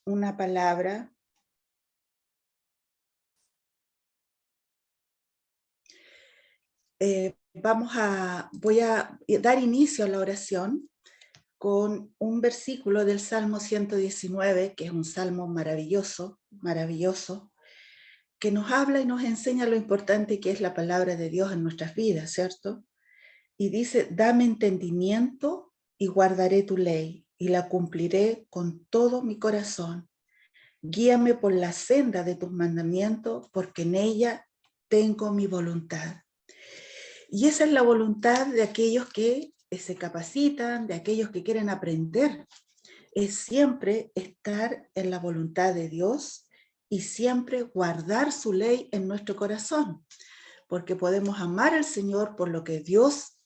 una palabra. Voy a dar inicio a la oración con un versículo del Salmo 119, que es un salmo maravilloso, maravilloso, que nos habla y nos enseña lo importante que es la palabra de Dios en nuestras vidas, ¿cierto? Y dice, dame entendimiento y guardaré tu ley y la cumpliré con todo mi corazón. Guíame por la senda de tus mandamientos, porque en ella tengo mi voluntad. Y esa es la voluntad de aquellos que se capacitan, de aquellos que quieren aprender. Es siempre estar en la voluntad de Dios y siempre guardar su ley en nuestro corazón, porque podemos amar al Señor por lo que Dios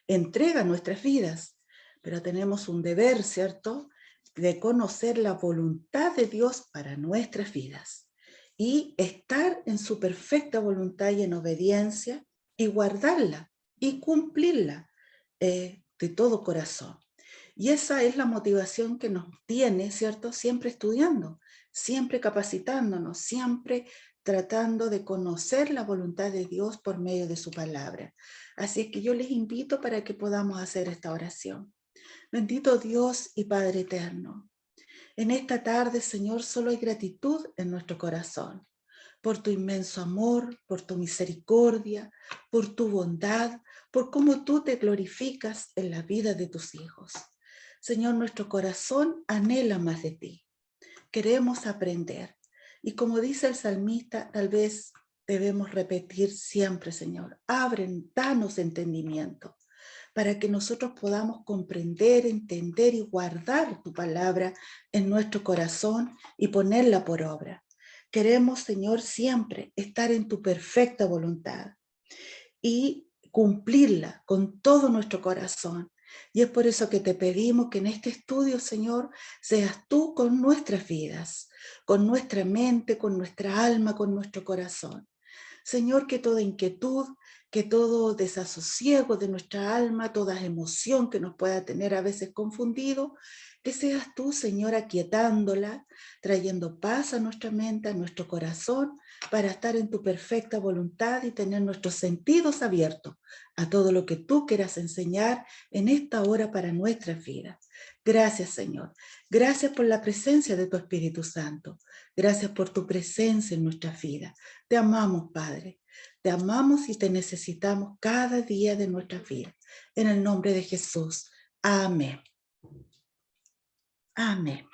entrega en nuestras vidas, pero tenemos un deber, ¿cierto?, de conocer la voluntad de Dios para nuestras vidas y estar en su perfecta voluntad y en obediencia y guardarla y cumplirla de todo corazón. Y esa es la motivación que nos tiene, ¿cierto?, siempre estudiando, siempre capacitándonos, siempre tratando de conocer la voluntad de Dios por medio de su palabra. Así es que yo les invito para que podamos hacer esta oración. Bendito Dios y Padre eterno, en esta tarde, Señor, solo hay gratitud en nuestro corazón por tu inmenso amor, por tu misericordia, por tu bondad, por cómo tú te glorificas en la vida de tus hijos. Señor, nuestro corazón anhela más de ti. Queremos aprender. Y como dice el salmista, tal vez debemos repetir siempre, Señor, danos entendimiento para que nosotros podamos comprender, entender y guardar tu palabra en nuestro corazón y ponerla por obra. Queremos, Señor, siempre estar en tu perfecta voluntad y cumplirla con todo nuestro corazón. Y es por eso que te pedimos que en este estudio, Señor, seas tú con nuestras vidas, con nuestra mente, con nuestra alma, con nuestro corazón. Señor, que toda inquietud, que todo desasosiego de nuestra alma, toda emoción que nos pueda tener a veces confundido, que seas tú, Señor, aquietándola, trayendo paz a nuestra mente, a nuestro corazón, para estar en tu perfecta voluntad y tener nuestros sentidos abiertos a todo lo que tú quieras enseñar en esta hora para nuestras vidas. Gracias, Señor. Gracias por la presencia de tu Espíritu Santo. Gracias por tu presencia en nuestras vidas. Te amamos, Padre. Te amamos y te necesitamos cada día de nuestra vida. En el nombre de Jesús. Amén. Amén.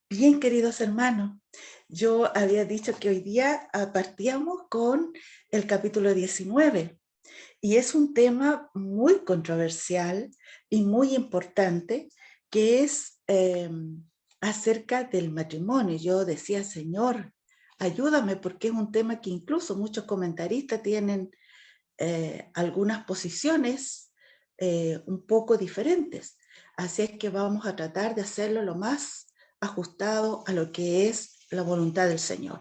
Bien, queridos hermanos, yo había dicho que hoy día partíamos con el capítulo 19 y es un tema muy controversial y muy importante que es acerca del matrimonio. Yo decía, Señor, ayúdame, porque es un tema que incluso muchos comentaristas tienen algunas posiciones un poco diferentes. Así es que vamos a tratar de hacerlo lo más ajustado a lo que es la voluntad del Señor.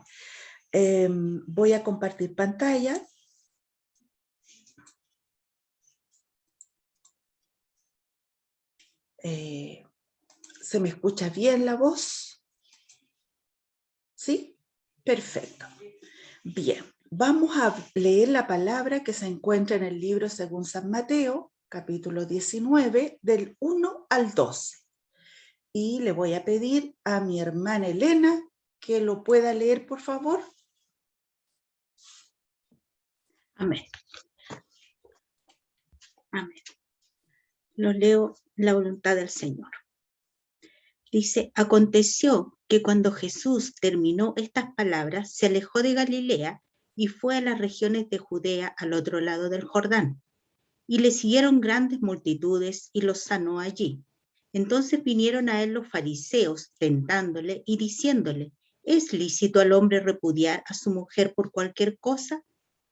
Voy a compartir pantalla. ¿Se me escucha bien la voz? ¿Sí? Perfecto. Bien, vamos a leer la palabra que se encuentra en el libro según San Mateo, capítulo 19, del 1 al 12. Y le voy a pedir a mi hermana Elena que lo pueda leer, por favor. Amén. Amén. Lo leo la voluntad del Señor. Dice, aconteció que cuando Jesús terminó estas palabras, se alejó de Galilea y fue a las regiones de Judea al otro lado del Jordán. Y le siguieron grandes multitudes y los sanó allí. Entonces vinieron a él los fariseos, tentándole y diciéndole, ¿es lícito al hombre repudiar a su mujer por cualquier cosa?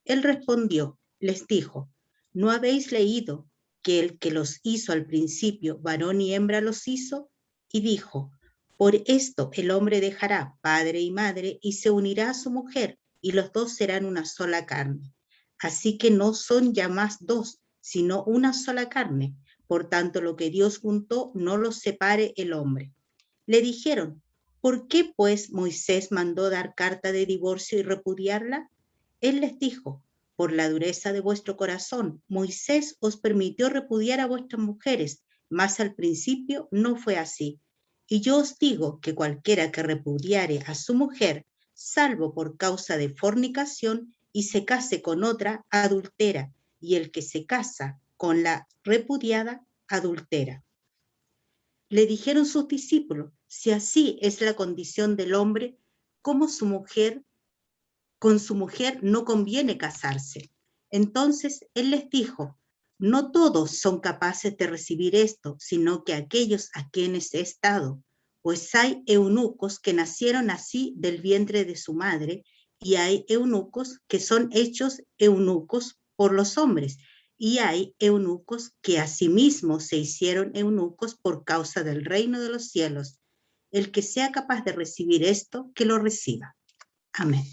Él respondió, les dijo, ¿no habéis leído que el que los hizo al principio, varón y hembra los hizo? Y dijo, por esto el hombre dejará padre y madre y se unirá a su mujer, y los dos serán una sola carne. Así que no son ya más dos, sino una sola carne. Por tanto, lo que Dios juntó no lo separe el hombre. Le dijeron, ¿por qué pues Moisés mandó dar carta de divorcio y repudiarla? Él les dijo, por la dureza de vuestro corazón, Moisés os permitió repudiar a vuestras mujeres, mas al principio no fue así. Y yo os digo que cualquiera que repudiare a su mujer, salvo por causa de fornicación, y se case con otra, adultera, y el que se casa con la repudiada, adultera. Le dijeron sus discípulos, si así es la condición del hombre, ¿cómo con su mujer no conviene casarse? Entonces él les dijo, no todos son capaces de recibir esto, sino que aquellos a quienes he estado, pues hay eunucos que nacieron así del vientre de su madre, y hay eunucos que son hechos eunucos por los hombres, y hay eunucos que asimismo se hicieron eunucos por causa del reino de los cielos. El que sea capaz de recibir esto, que lo reciba. Amén.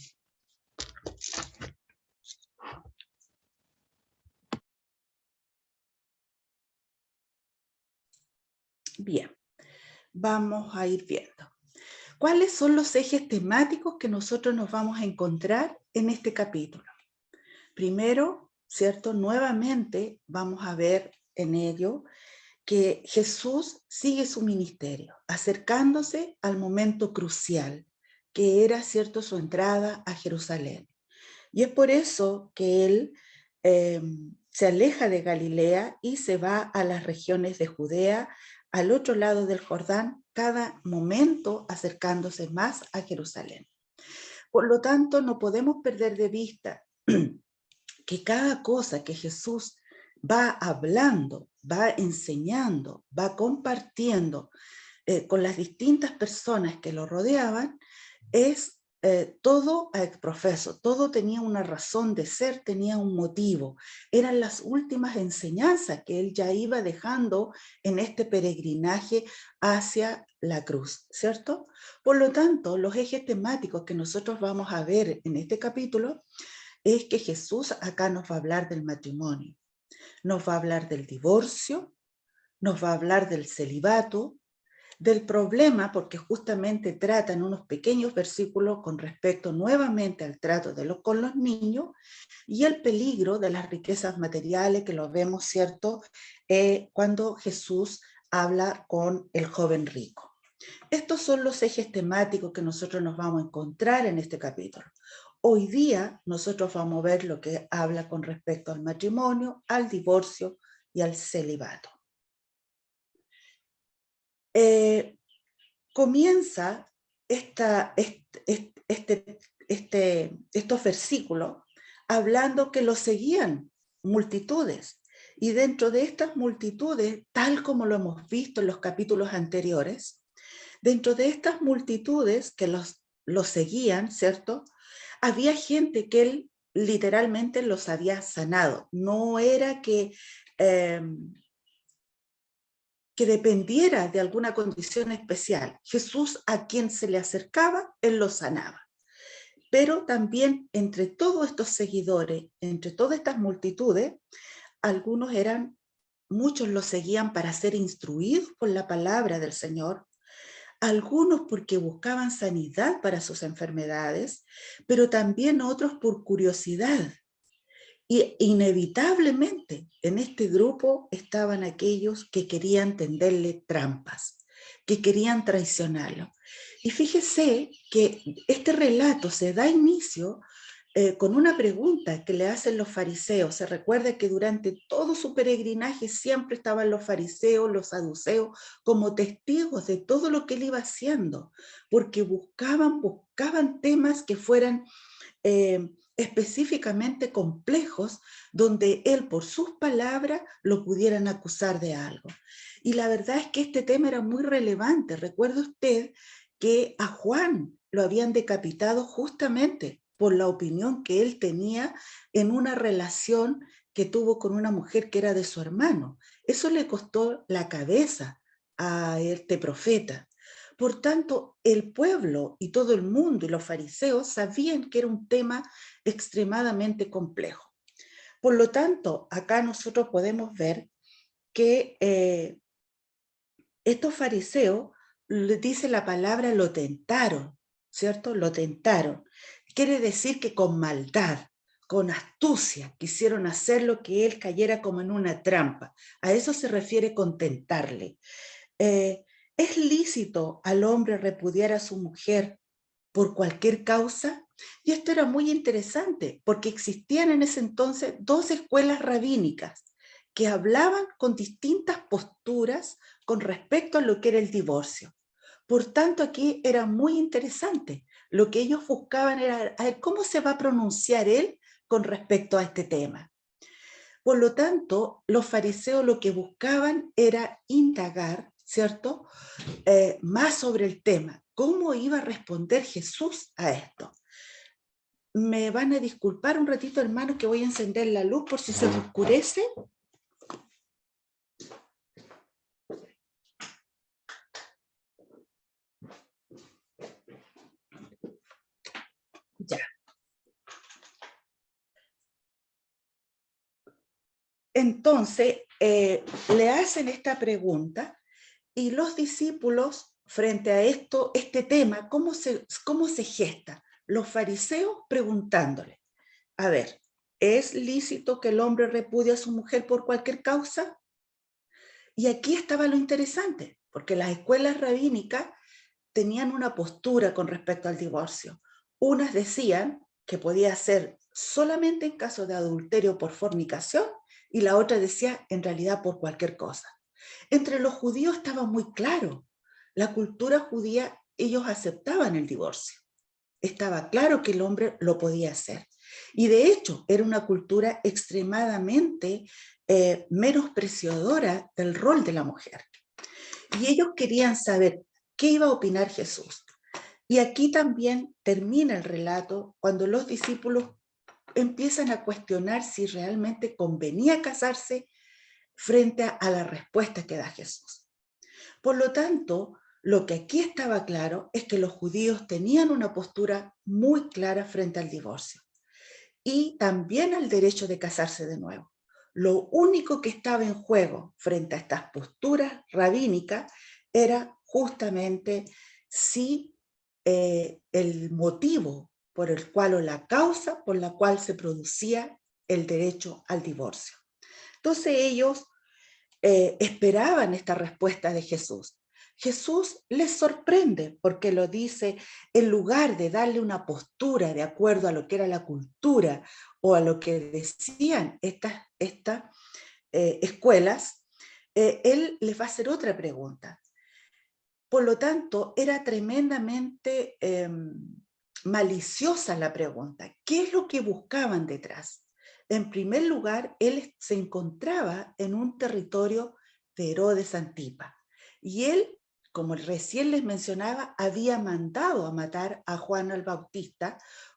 Bien, vamos a ir viendo. ¿Cuáles son los ejes temáticos que nosotros nos vamos a encontrar en este capítulo? Primero, ¿cierto? Nuevamente vamos a ver en ello que Jesús sigue su ministerio, acercándose al momento crucial, que era, ¿cierto?, su entrada a Jerusalén. Y es por eso que él se aleja de Galilea y se va a las regiones de Judea, al otro lado del Jordán, cada momento acercándose más a Jerusalén. Por lo tanto, no podemos perder de vista que cada cosa que Jesús va hablando, va enseñando, va compartiendo con las distintas personas que lo rodeaban, es todo ex profeso, todo tenía una razón de ser, tenía un motivo. Eran las últimas enseñanzas que él ya iba dejando en este peregrinaje hacia la cruz, ¿cierto? Por lo tanto, los ejes temáticos que nosotros vamos a ver en este capítulo es que Jesús acá nos va a hablar del matrimonio, nos va a hablar del divorcio, nos va a hablar del celibato, del problema, porque justamente tratan unos pequeños versículos con respecto nuevamente al trato con los niños, y el peligro de las riquezas materiales, que lo vemos, ¿cierto?, cuando Jesús habla con el joven rico. Estos son los ejes temáticos que nosotros nos vamos a encontrar en este capítulo. Hoy día nosotros vamos a ver lo que habla con respecto al matrimonio, al divorcio y al celibato. Comienza estos versículos hablando que lo seguían multitudes. Y dentro de estas multitudes, tal como lo hemos visto en los capítulos anteriores, dentro de estas multitudes que los seguían, ¿cierto? Había gente que él literalmente los había sanado. No era que dependiera de alguna condición especial. Jesús, a quien se le acercaba, él lo sanaba. Pero también entre todos estos seguidores, entre todas estas multitudes, muchos lo seguían para ser instruidos por la palabra del Señor, algunos porque buscaban sanidad para sus enfermedades, pero también otros por curiosidad. Y inevitablemente en este grupo estaban aquellos que querían tenderle trampas, que querían traicionarlo. Y fíjese que este relato se da inicio con una pregunta que le hacen los fariseos. Se recuerda que durante todo su peregrinaje siempre estaban los fariseos, los saduceos, como testigos de todo lo que él iba haciendo, porque buscaban temas que fueran específicamente complejos, donde él por sus palabras lo pudieran acusar de algo. Y la verdad es que este tema era muy relevante. Recuerde usted que a Juan lo habían decapitado justamente por la opinión que él tenía en una relación que tuvo con una mujer que era de su hermano. Eso le costó la cabeza a este profeta. Por tanto, el pueblo y todo el mundo y los fariseos sabían que era un tema extremadamente complejo. Por lo tanto, acá nosotros podemos ver que estos fariseos le dice la palabra lo tentaron, ¿cierto? Lo tentaron. Quiere decir que con maldad, con astucia, quisieron hacer lo que él cayera como en una trampa. A eso se refiere con tentarle. ¿Es lícito al hombre repudiar a su mujer por cualquier causa? Y esto era muy interesante, porque existían en ese entonces dos escuelas rabínicas que hablaban con distintas posturas con respecto a lo que era el divorcio. Por tanto, aquí era muy interesante. Lo que ellos buscaban era a ver cómo se va a pronunciar él con respecto a este tema. Por lo tanto, los fariseos lo que buscaban era indagar, ¿cierto? Más sobre el tema. ¿Cómo iba a responder Jesús a esto? Me van a disculpar un ratito, hermanos, que voy a encender la luz por si se oscurece. Ya. Entonces, le hacen esta pregunta y los discípulos, frente a esto, este tema, ¿cómo se gesta? Los fariseos preguntándole, a ver, ¿es lícito que el hombre repudie a su mujer por cualquier causa? Y aquí estaba lo interesante, porque las escuelas rabínicas tenían una postura con respecto al divorcio. Unas decían que podía ser solamente en caso de adulterio por fornicación y la otra decía en realidad por cualquier cosa. Entre los judíos estaba muy claro. La cultura judía, ellos aceptaban el divorcio. Estaba claro que el hombre lo podía hacer. Y de hecho, era una cultura extremadamente menospreciadora del rol de la mujer. Y ellos querían saber qué iba a opinar Jesús. Y aquí también termina el relato cuando los discípulos empiezan a cuestionar si realmente convenía casarse frente a la respuesta que da Jesús. Por lo tanto, lo que aquí estaba claro es que los judíos tenían una postura muy clara frente al divorcio y también al derecho de casarse de nuevo. Lo único que estaba en juego frente a estas posturas rabínicas era justamente si el motivo por el cual o la causa por la cual se producía el derecho al divorcio. Entonces ellos esperaban esta respuesta de Jesús. Jesús les sorprende porque lo dice, en lugar de darle una postura de acuerdo a lo que era la cultura o a lo que decían estas escuelas, él les va a hacer otra pregunta. Por lo tanto, era tremendamente maliciosa la pregunta. ¿Qué es lo que buscaban detrás? En primer lugar, él se encontraba en un territorio de Herodes Antipa. Y él, como recién les mencionaba, había mandado a matar a Juan el Bautista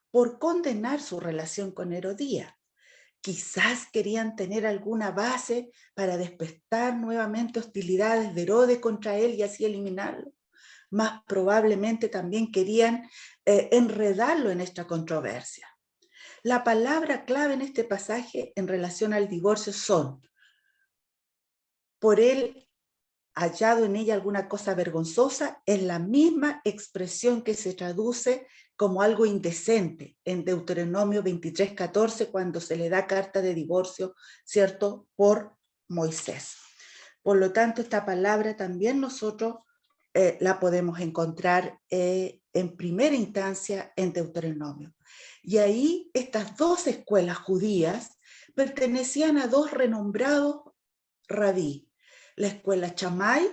por condenar su relación con Herodías. Quizás querían tener alguna base para despertar nuevamente hostilidades de Herodes contra él y así eliminarlo. Más probablemente también querían enredarlo en esta controversia. La palabra clave en este pasaje en relación al divorcio son, por él hallado en ella alguna cosa vergonzosa, es la misma expresión que se traduce como algo indecente en Deuteronomio 23:14 cuando se le da carta de divorcio, ¿cierto?, por Moisés. Por lo tanto, esta palabra también nosotros la podemos encontrar en primera instancia en Deuteronomio. Y ahí estas dos escuelas judías pertenecían a dos renombrados rabí. La escuela Chamay,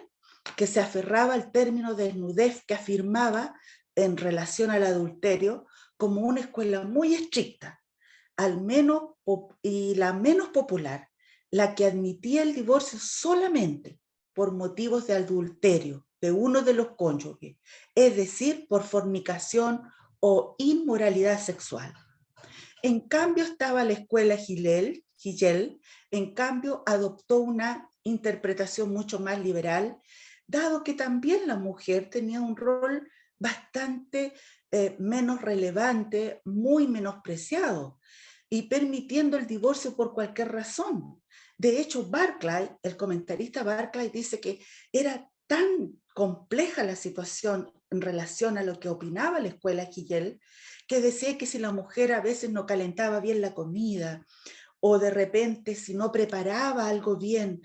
que se aferraba al término de desnudez que afirmaba en relación al adulterio como una escuela muy estricta, al menos y la menos popular, la que admitía el divorcio solamente por motivos de adulterio de uno de los cónyuges, es decir, por fornicación o inmoralidad sexual. En cambio estaba la escuela Hillel, en cambio adoptó una interpretación mucho más liberal, dado que también la mujer tenía un rol bastante menos relevante, muy menospreciado, y permitiendo el divorcio por cualquier razón. De hecho, Barclay, el comentarista Barclay, dice que era tan compleja la situación en relación a lo que opinaba la escuela Hillel, que decía que si la mujer a veces no calentaba bien la comida, o de repente si no preparaba algo bien,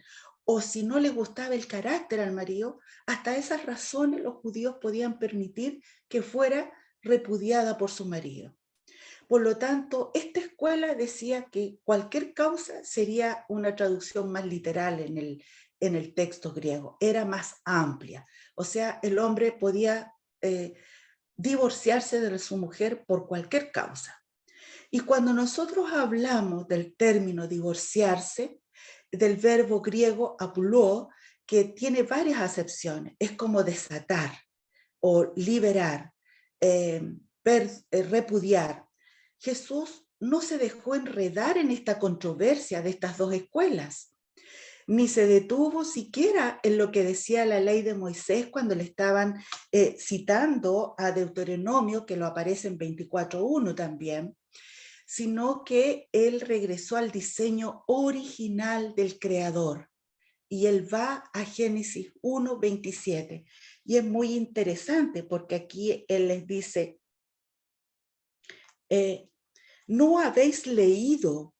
o si no le gustaba el carácter al marido, hasta esas razones los judíos podían permitir que fuera repudiada por su marido. Por lo tanto, esta escuela decía que cualquier causa sería una traducción más literal en el texto griego, era más amplia. O sea, el hombre podía divorciarse de su mujer por cualquier causa. Y cuando nosotros hablamos del término divorciarse, del verbo griego apuló, que tiene varias acepciones, es como desatar o liberar, repudiar. Jesús no se dejó enredar en esta controversia de estas dos escuelas, ni se detuvo siquiera en lo que decía la ley de Moisés cuando le estaban citando a Deuteronomio, que lo aparece en 24:1 también, sino que él regresó al diseño original del Creador. Y él va a Génesis 1:27. Y es muy interesante porque aquí él les dice, no habéis leído,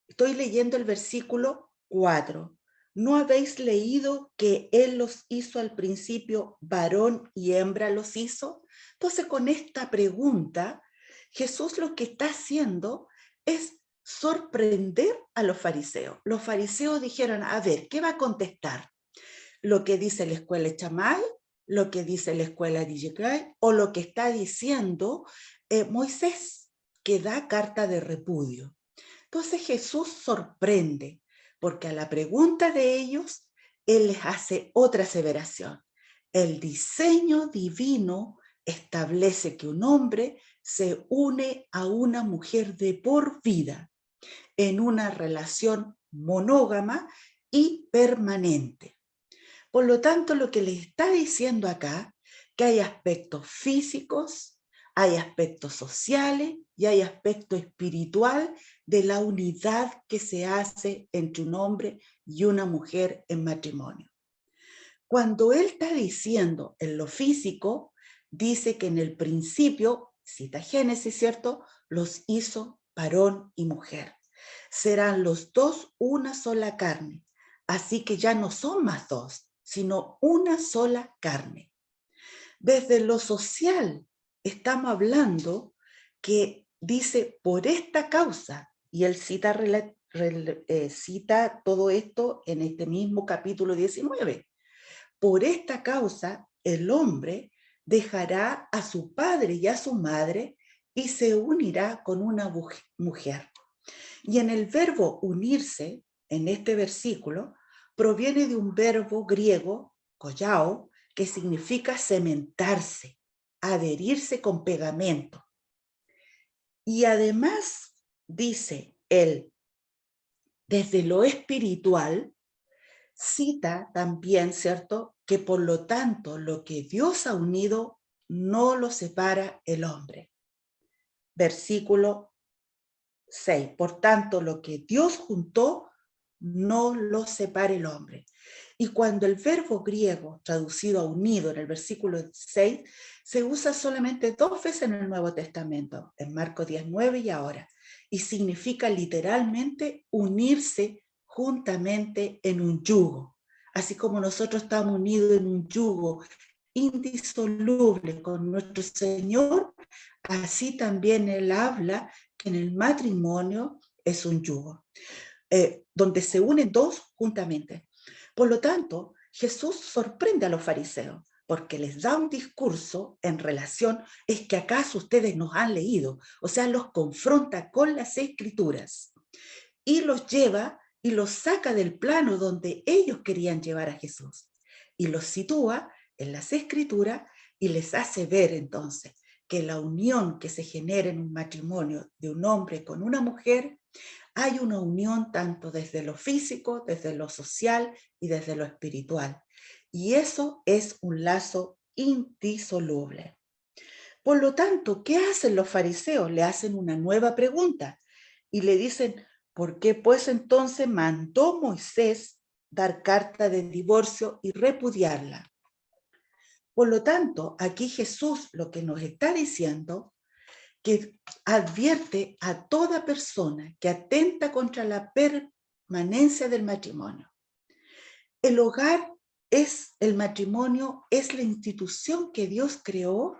estoy leyendo el versículo 4, ¿no habéis leído que él los hizo al principio, varón y hembra los hizo? Entonces, con esta pregunta, Jesús lo que está haciendo es sorprender a los fariseos. Los fariseos dijeron, a ver, ¿qué va a contestar? ¿Lo que dice la escuela Shammai, lo que dice la escuela Dijkai o lo que está diciendo Moisés, que da carta de repudio? Entonces Jesús sorprende, porque a la pregunta de ellos, Él les hace otra aseveración. El diseño divino establece que un hombre se une a una mujer de por vida en una relación monógama y permanente. Por lo tanto, lo que le está diciendo acá, que hay aspectos físicos, hay aspectos sociales y hay aspecto espiritual de la unidad que se hace entre un hombre y una mujer en matrimonio. Cuando él está diciendo en lo físico, dice que en el principio, cita Génesis, ¿cierto? Los hizo varón y mujer. Serán los dos una sola carne, así que ya no son más dos, sino una sola carne. Desde lo social, estamos hablando que dice por esta causa, y él cita, cita todo esto en este mismo capítulo 19. Por esta causa, el hombre dejará a su padre y a su madre y se unirá con una mujer. Y en el verbo unirse, en este versículo, proviene de un verbo griego, kollao, que significa cementarse, adherirse con pegamento. Y además, dice él, desde lo espiritual, cita también, ¿cierto?, que por lo tanto lo que Dios ha unido no lo separa el hombre. Versículo 6. Por tanto, lo que Dios juntó, no lo separa el hombre. Y cuando el verbo griego traducido a unido en el versículo 6 se usa solamente 2 veces en el Nuevo Testamento, en Marcos 19 y ahora, y significa literalmente unirse juntamente en un yugo. Así como nosotros estamos unidos en un yugo indisoluble con nuestro Señor, así también Él habla que en el matrimonio es un yugo, donde se unen dos juntamente. Por lo tanto, Jesús sorprende a los fariseos, porque les da un discurso en relación, es que acaso ustedes nos han leído, o sea, los confronta con las escrituras y los lleva y los saca del plano donde ellos querían llevar a Jesús y los sitúa en las escrituras y les hace ver entonces que la unión que se genera en un matrimonio de un hombre con una mujer, hay una unión tanto desde lo físico, desde lo social y desde lo espiritual. Y eso es un lazo indisoluble. Por lo tanto, ¿qué hacen los fariseos? Le hacen una nueva pregunta y le dicen, ¿por qué pues entonces mandó Moisés dar carta de divorcio y repudiarla? Por lo tanto, aquí Jesús lo que nos está diciendo, que advierte a toda persona que atenta contra la permanencia del matrimonio. El hogar el matrimonio es la institución que Dios creó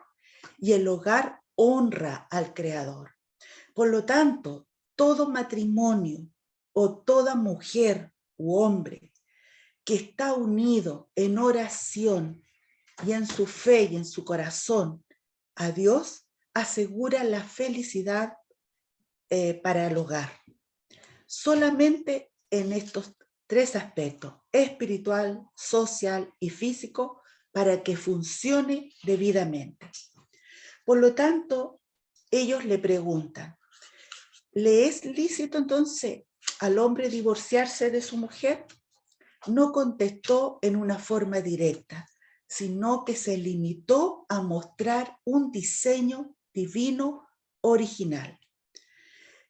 y el hogar honra al Creador. Por lo tanto, todo matrimonio o toda mujer u hombre que está unido en oración y en su fe y en su corazón a Dios, asegura la felicidad para el hogar. Solamente en estos tres aspectos, espiritual, social y físico, para que funcione debidamente. Por lo tanto, ellos le preguntan, ¿le es lícito entonces al hombre divorciarse de su mujer? No contestó en una forma directa, sino que se limitó a mostrar un diseño divino original.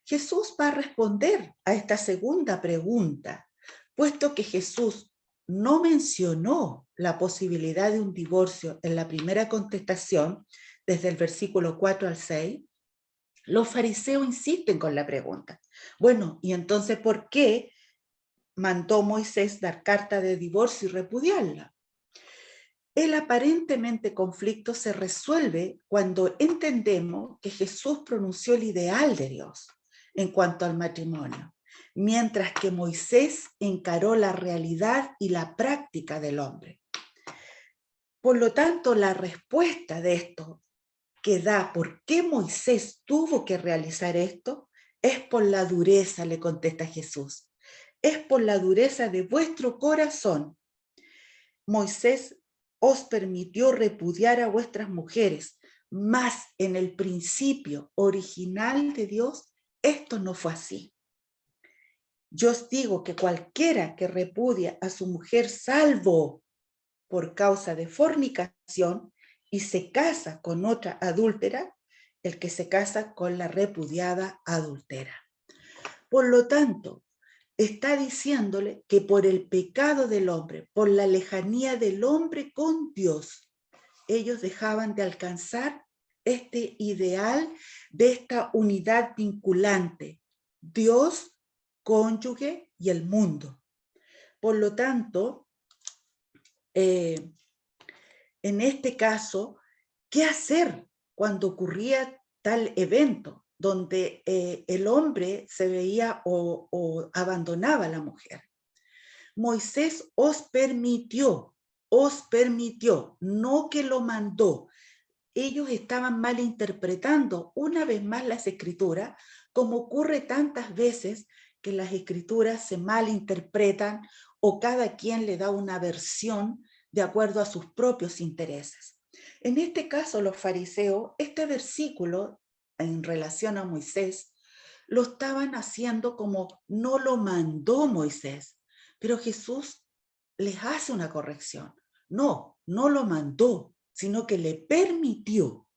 Jesús va a responder a esta segunda pregunta, puesto que Jesús no mencionó la posibilidad de un divorcio en la primera contestación, desde el versículo 4 al 6, los fariseos insisten con la pregunta. Bueno, ¿y entonces por qué mandó Moisés dar carta de divorcio y repudiarla? El aparentemente conflicto se resuelve cuando entendemos que Jesús pronunció el ideal de Dios en cuanto al matrimonio, mientras que Moisés encaró la realidad y la práctica del hombre. Por lo tanto, la respuesta de esto que da por qué Moisés tuvo que realizar esto es por la dureza, le contesta Jesús. Es por la dureza de vuestro corazón. Moisés os permitió repudiar a vuestras mujeres, mas en el principio original de Dios, esto no fue así. Yo os digo que cualquiera que repudia a su mujer salvo por causa de fornicación y se casa con otra adúltera, el que se casa con la repudiada adúltera. Por lo tanto, está diciéndole que por el pecado del hombre, por la lejanía del hombre con Dios, ellos dejaban de alcanzar este ideal de esta unidad vinculante, Dios, cónyuge y el mundo. Por lo tanto, en este caso, ¿qué hacer cuando ocurría tal evento donde el hombre se veía o abandonaba a la mujer? Moisés os permitió, no que lo mandó. Ellos estaban malinterpretando una vez más las escrituras, como ocurre tantas veces que las escrituras se malinterpretan o cada quien le da una versión de acuerdo a sus propios intereses. En este caso, los fariseos, este versículo en relación a Moisés, lo estaban haciendo como no lo mandó Moisés, pero Jesús les hace una corrección. No, no lo mandó, sino que le permitió.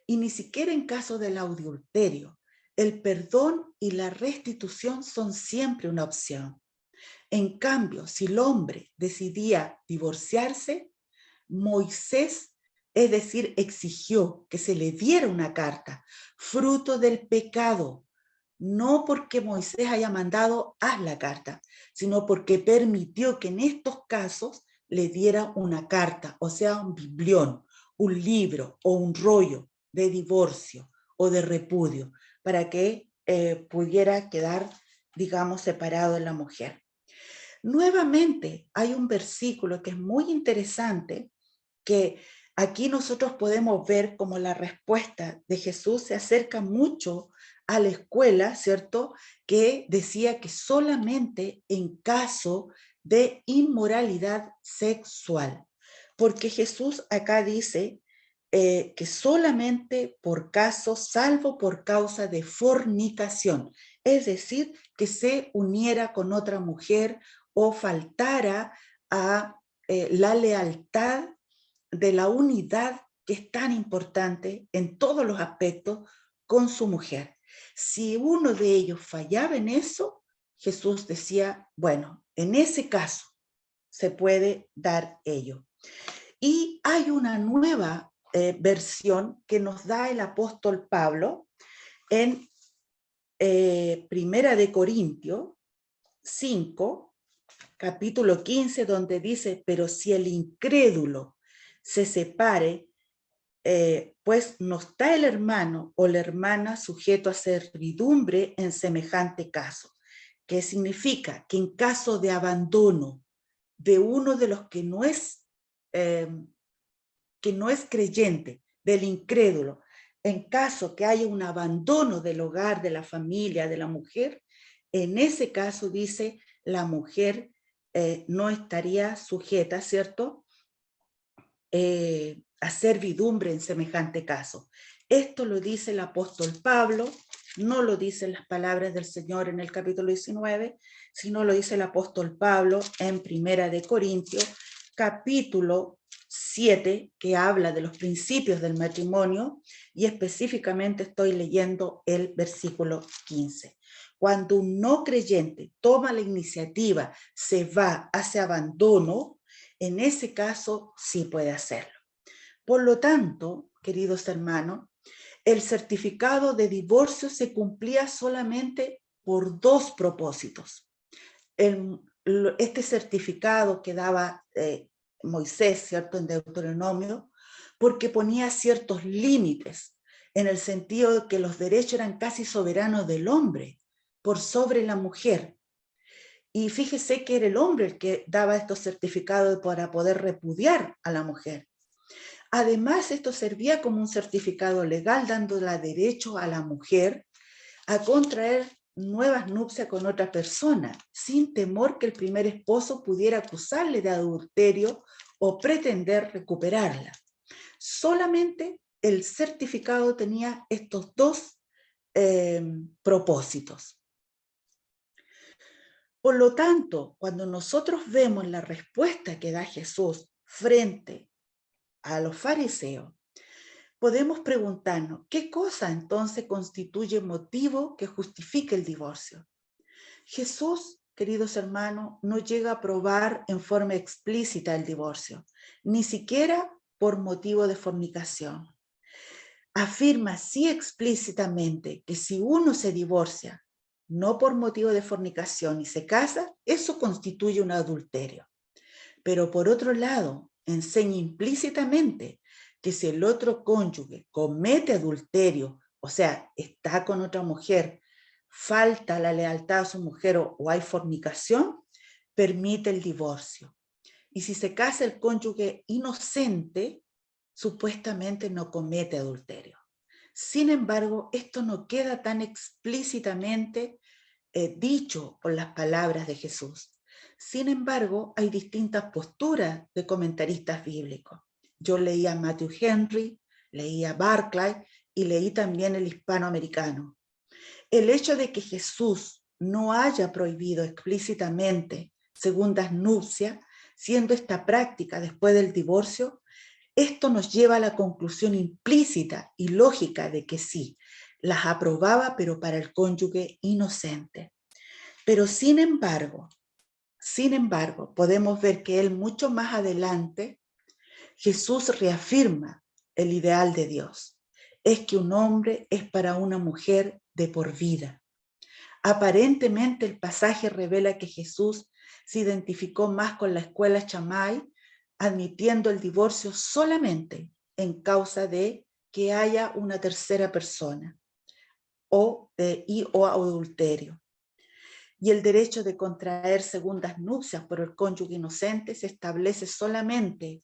Y ni siquiera en caso del adulterio, el perdón y la restitución son siempre una opción. En cambio, si el hombre decidía divorciarse, Moisés, es decir, exigió que se le diera una carta, fruto del pecado, no porque Moisés haya mandado haz la carta, sino porque permitió que en estos casos le diera una carta, o sea, un biblión, un libro o un rollo de divorcio o de repudio, para que pudiera quedar, digamos, separado de la mujer. Nuevamente, hay un versículo que es muy interesante, que aquí nosotros podemos ver como la respuesta de Jesús se acerca mucho a la escuela, ¿cierto? Que decía que solamente en caso de inmoralidad sexual, porque Jesús acá dice que solamente por caso, salvo por causa de fornicación, es decir, que se uniera con otra mujer o faltara a la lealtad de la unidad que es tan importante en todos los aspectos con su mujer. Si uno de ellos fallaba en eso, Jesús decía, bueno, en ese caso se puede dar ello. Y hay una nueva versión que nos da el apóstol Pablo en Primera de Corintios 5, capítulo 15, donde dice, pero si el incrédulo se separe, pues no está el hermano o la hermana sujeto a servidumbre en semejante caso. ¿Qué significa? Que en caso de abandono de uno de los que no es creyente, del incrédulo, en caso que haya un abandono del hogar, de la familia, de la mujer, en ese caso dice la mujer no estaría sujeta, ¿cierto? A servidumbre en semejante caso. Esto lo dice el apóstol Pablo, no lo dicen las palabras del Señor en el capítulo 19, sino lo dice el apóstol Pablo en Primera de Corintios, capítulo 7, que habla de los principios del matrimonio, y específicamente estoy leyendo el versículo 15. Cuando un no creyente toma la iniciativa, se va hacia abandono, en ese caso sí puede hacerlo. Por lo tanto, queridos hermanos, el certificado de divorcio se cumplía solamente por dos propósitos. Este certificado que daba Moisés, ¿cierto?, en Deuteronomio, porque ponía ciertos límites, en el sentido de que los derechos eran casi soberanos del hombre, por sobre la mujer. Y fíjese que era el hombre el que daba estos certificados para poder repudiar a la mujer. Además, esto servía como un certificado legal, dándole derecho a la mujer a contraer nuevas nupcias con otra persona, sin temor que el primer esposo pudiera acusarle de adulterio o pretender recuperarla. Solamente el certificado tenía estos dos propósitos. Por lo tanto, cuando nosotros vemos la respuesta que da Jesús frente a los fariseos, podemos preguntarnos, ¿qué cosa entonces constituye motivo que justifique el divorcio? Jesús, queridos hermanos, no llega a aprobar en forma explícita el divorcio, ni siquiera por motivo de fornicación. Afirma sí explícitamente que si uno se divorcia no por motivo de fornicación y se casa, eso constituye un adulterio. Pero por otro lado, enseña implícitamente que si el otro cónyuge comete adulterio, o sea, está con otra mujer, falta la lealtad a su mujer o hay fornicación, permite el divorcio. Y si se casa el cónyuge inocente, supuestamente no comete adulterio. Sin embargo, esto no queda tan explícitamente dicho por las palabras de Jesús. Sin embargo, hay distintas posturas de comentaristas bíblicos. Yo leí a Matthew Henry, leí a Barclay y leí también el hispanoamericano. El hecho de que Jesús no haya prohibido explícitamente segundas nupcias, siendo esta práctica después del divorcio, esto nos lleva a la conclusión implícita y lógica de que sí, las aprobaba, pero para el cónyuge inocente. Pero sin embargo, podemos ver que él mucho más adelante, Jesús reafirma el ideal de Dios. Es que un hombre es para una mujer de por vida. Aparentemente el pasaje revela que Jesús se identificó más con la escuela Shammai, admitiendo el divorcio solamente en causa de que haya una tercera persona o adulterio. Y el derecho de contraer segundas nupcias por el cónyuge inocente se establece solamente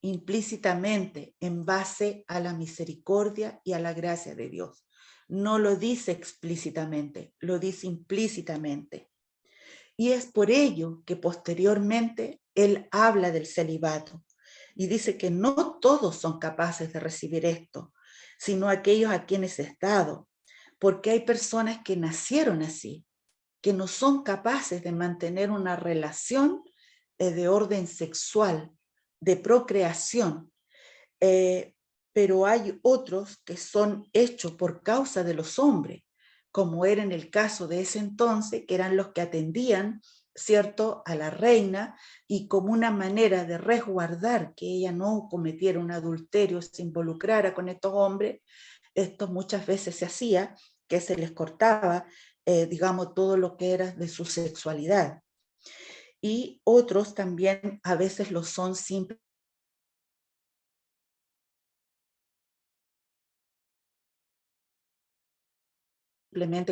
implícitamente en base a la misericordia y a la gracia de Dios. No lo dice explícitamente, lo dice implícitamente. Y es por ello que posteriormente él habla del celibato y dice que no todos son capaces de recibir esto, sino aquellos a quienes es dado, porque hay personas que nacieron así, que no son capaces de mantener una relación de orden sexual, de procreación, pero hay otros que son hechos por causa de los hombres, como era en el caso de ese entonces, que eran los que atendían ¿cierto?, a la reina, y como una manera de resguardar que ella no cometiera un adulterio, se involucrara con estos hombres, esto muchas veces se hacía, que se les cortaba, digamos, todo lo que era de su sexualidad. Y otros también a veces lo son simplemente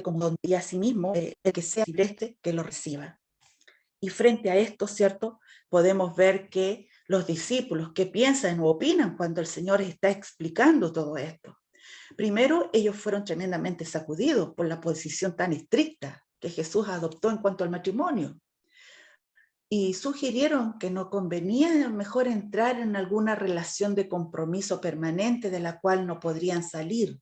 como don, y asimismo el que sea libre que lo reciba. Y frente a esto, ¿cierto? Podemos ver que los discípulos, ¿qué piensan o opinan cuando el Señor está explicando todo esto? Primero, ellos fueron tremendamente sacudidos por la posición tan estricta que Jesús adoptó en cuanto al matrimonio. Y sugirieron que no convenía a lo mejor entrar en alguna relación de compromiso permanente de la cual no podrían salir.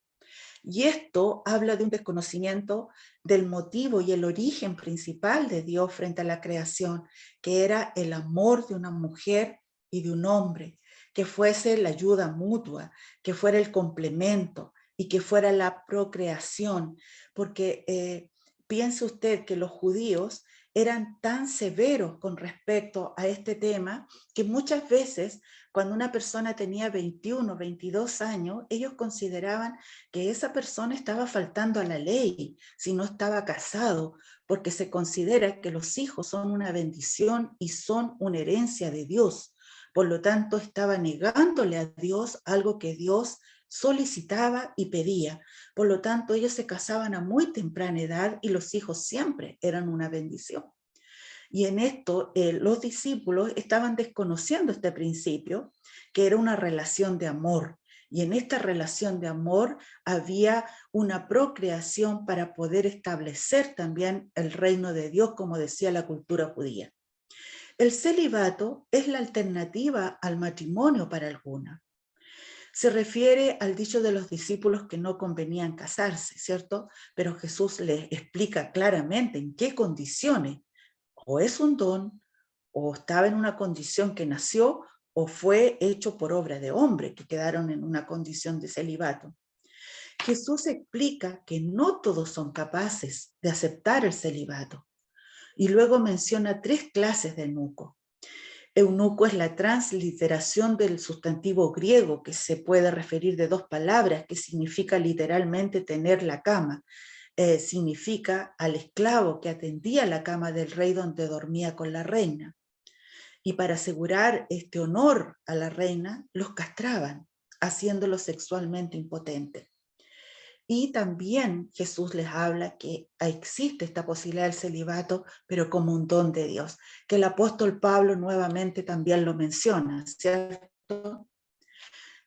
Y esto habla de un desconocimiento del motivo y el origen principal de Dios frente a la creación, que era el amor de una mujer y de un hombre, que fuese la ayuda mutua, que fuera el complemento y que fuera la procreación. Porque piense usted que los judíos eran tan severos con respecto a este tema que muchas veces cuando una persona tenía 21, 22 años, ellos consideraban que esa persona estaba faltando a la ley si no estaba casado, porque se considera que los hijos son una bendición y son una herencia de Dios. Por lo tanto, estaba negándole a Dios algo que Dios solicitaba y pedía. Por lo tanto, ellos se casaban a muy temprana edad y los hijos siempre eran una bendición. Y en esto los discípulos estaban desconociendo este principio, que era una relación de amor. Y en esta relación de amor había una procreación para poder establecer también el reino de Dios, como decía la cultura judía. El celibato es la alternativa al matrimonio para algunas. Se refiere al dicho de los discípulos que no convenían casarse, ¿cierto? Pero Jesús les explica claramente en qué condiciones. O es un don, o estaba en una condición que nació, o fue hecho por obra de hombre, que quedaron en una condición de celibato. Jesús explica que no todos son capaces de aceptar el celibato. Y luego menciona 3 clases de eunuco. Eunuco es la transliteración del sustantivo griego que se puede referir de 2 palabras que significa literalmente tener la cama. Significa al esclavo que atendía la cama del rey donde dormía con la reina. Y para asegurar este honor a la reina, los castraban, haciéndolos sexualmente impotentes. Y también Jesús les habla que existe esta posibilidad del celibato, pero como un don de Dios, que el apóstol Pablo nuevamente también lo menciona, ¿cierto?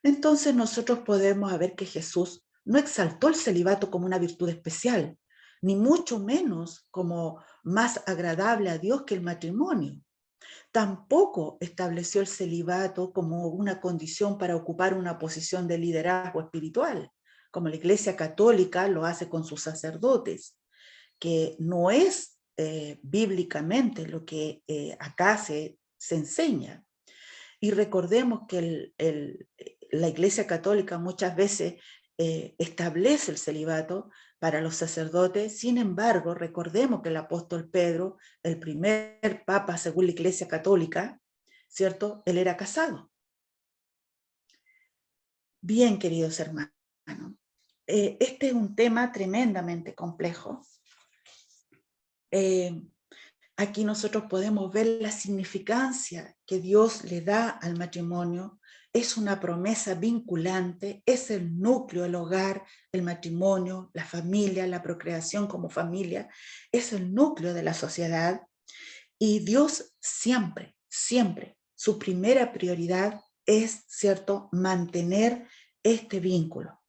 Entonces nosotros podemos ver que Jesús no exaltó el celibato como una virtud especial, ni mucho menos como más agradable a Dios que el matrimonio. Tampoco estableció el celibato como una condición para ocupar una posición de liderazgo espiritual, como la Iglesia Católica lo hace con sus sacerdotes, que no es bíblicamente lo que acá se enseña. Y recordemos que la Iglesia Católica muchas veces establece el celibato para los sacerdotes. Sin embargo, recordemos que el apóstol Pedro, el primer papa según la Iglesia Católica, ¿cierto? Él era casado. Bien, queridos hermanos, este es un tema tremendamente complejo. Aquí nosotros podemos ver la significancia que Dios le da al matrimonio. Es una promesa vinculante, es el núcleo, el hogar, el matrimonio, la familia, la procreación como familia, es el núcleo de la sociedad. Y Dios siempre, siempre, su primera prioridad es, ¿cierto?, mantener este vínculo.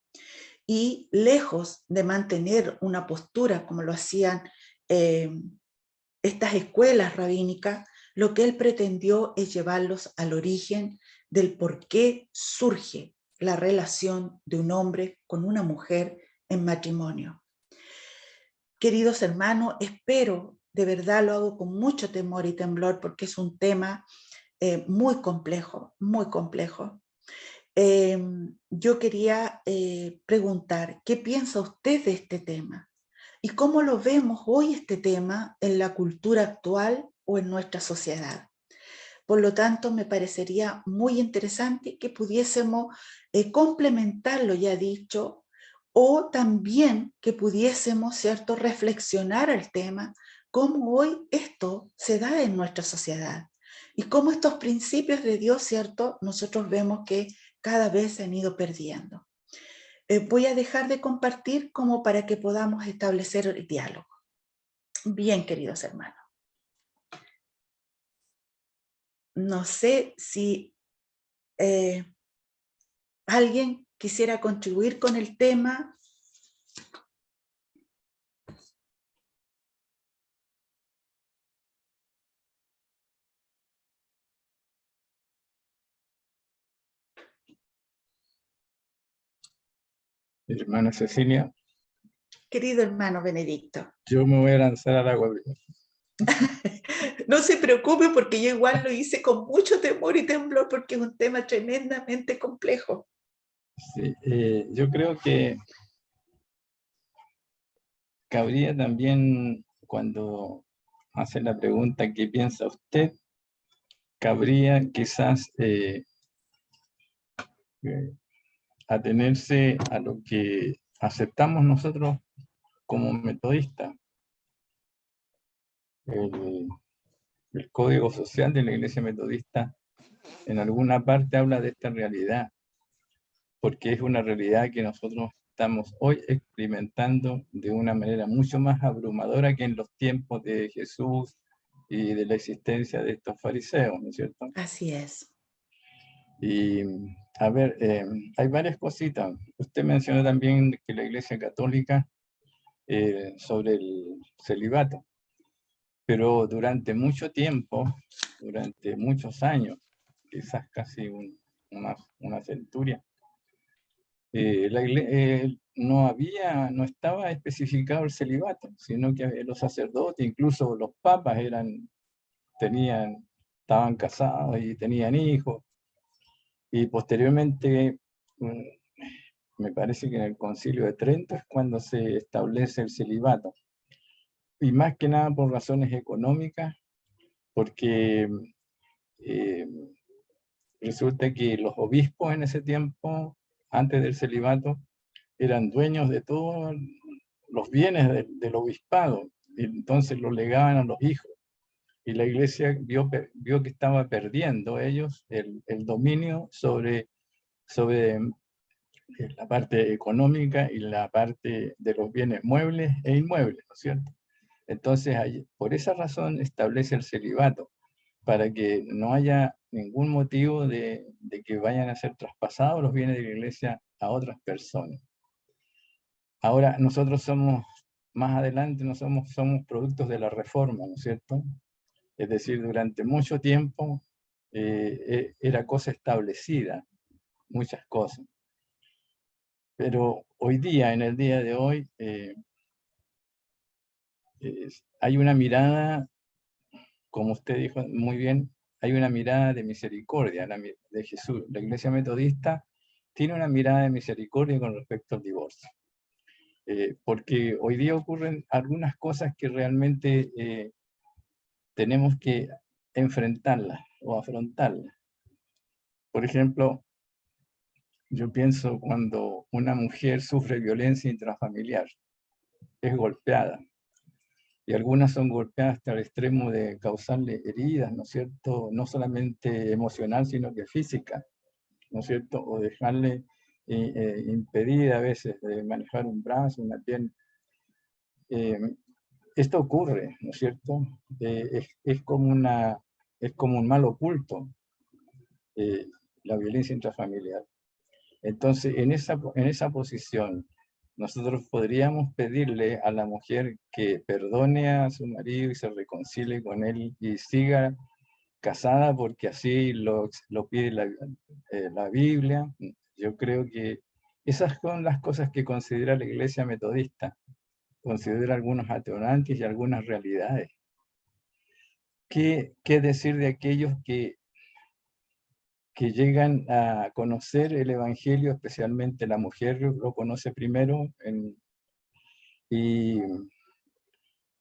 Y lejos de mantener una postura como lo hacían estas escuelas rabínicas, lo que él pretendió es llevarlos al origen del por qué surge la relación de un hombre con una mujer en matrimonio. Queridos hermanos, espero, de verdad lo hago con mucho temor y temblor porque es un tema muy complejo, muy complejo. Yo quería preguntar, ¿qué piensa usted de este tema? ¿Y cómo lo vemos hoy este tema en la cultura actual o en nuestra sociedad. Por lo tanto, me parecería muy interesante que pudiésemos complementar lo ya dicho, o también que pudiésemos, ¿cierto?, reflexionar el tema, cómo hoy esto se da en nuestra sociedad y cómo estos principios de Dios, ¿cierto?, nosotros vemos que cada vez se han ido perdiendo. Voy a dejar de compartir como para que podamos establecer el diálogo. Bien, queridos hermanos. No sé si alguien quisiera contribuir con el tema. Hermana Cecilia. Querido hermano Benedicto. Yo me voy a lanzar al agua. No se preocupe porque yo igual lo hice con mucho temor y temblor porque es un tema tremendamente complejo. Sí, yo creo que cabría también, cuando hace la pregunta ¿qué piensa usted?, cabría quizás atenerse a lo que aceptamos nosotros como metodistas. El Código Social de la Iglesia Metodista en alguna parte habla de esta realidad, porque es una realidad que nosotros estamos hoy experimentando de una manera mucho más abrumadora que en los tiempos de Jesús y de la existencia de estos fariseos, ¿no es cierto? Así es. Y a ver, hay varias cositas. Usted mencionó también que la Iglesia Católica sobre el celibato, pero durante mucho tiempo, durante muchos años, quizás casi una centuria, no estaba especificado el celibato, sino que los sacerdotes, incluso los papas, estaban casados y tenían hijos. Y posteriormente, me parece que en el Concilio de Trento es cuando se establece el celibato. Y más que nada por razones económicas, porque resulta que los obispos en ese tiempo, antes del celibato, eran dueños de todos los bienes del obispado, y entonces los legaban a los hijos. Y la iglesia vio que estaba perdiendo ellos el dominio sobre la parte económica y la parte de los bienes muebles e inmuebles, ¿no es cierto? Entonces, por esa razón establece el celibato, para que no haya ningún motivo de que vayan a ser traspasados los bienes de la iglesia a otras personas. Ahora, nosotros más adelante, somos productos de la Reforma, ¿no es cierto? Es decir, durante mucho tiempo era cosa establecida, muchas cosas. Pero hoy día, en el día de hoy, hay una mirada, como usted dijo muy bien, hay una mirada de misericordia de Jesús. La Iglesia Metodista tiene una mirada de misericordia con respecto al divorcio. Porque hoy día ocurren algunas cosas que realmente tenemos que enfrentarlas o afrontarlas. Por ejemplo, yo pienso cuando una mujer sufre violencia intrafamiliar, es golpeada, y algunas son golpeadas hasta el extremo de causarle heridas, ¿no es cierto? No solamente emocional, sino que física, ¿no es cierto? O dejarle impedida a veces de manejar un brazo, una pierna. Esto ocurre, ¿no es cierto? Es como un mal oculto, la violencia intrafamiliar. Entonces, en esa posición, nosotros podríamos pedirle a la mujer que perdone a su marido y se reconcilie con él y siga casada, porque así lo pide la Biblia. Yo creo que esas son las cosas que considera la Iglesia Metodista. Considera algunos atenuantes y algunas realidades. ¿Qué decir de aquellos que llegan a conocer el Evangelio, especialmente la mujer lo conoce primero y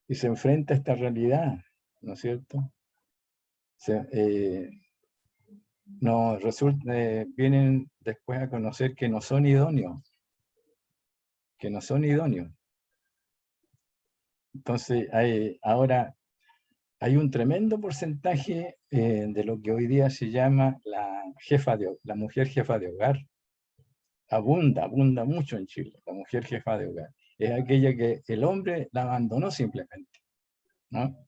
se enfrenta a esta realidad? ¿no es cierto? No, vienen después a conocer que no son idóneos, Entonces, ahora hay un tremendo porcentaje de lo que hoy día se llama la mujer jefa de hogar. Abunda mucho en Chile, la mujer jefa de hogar. Es aquella que el hombre la abandonó simplemente, ¿no?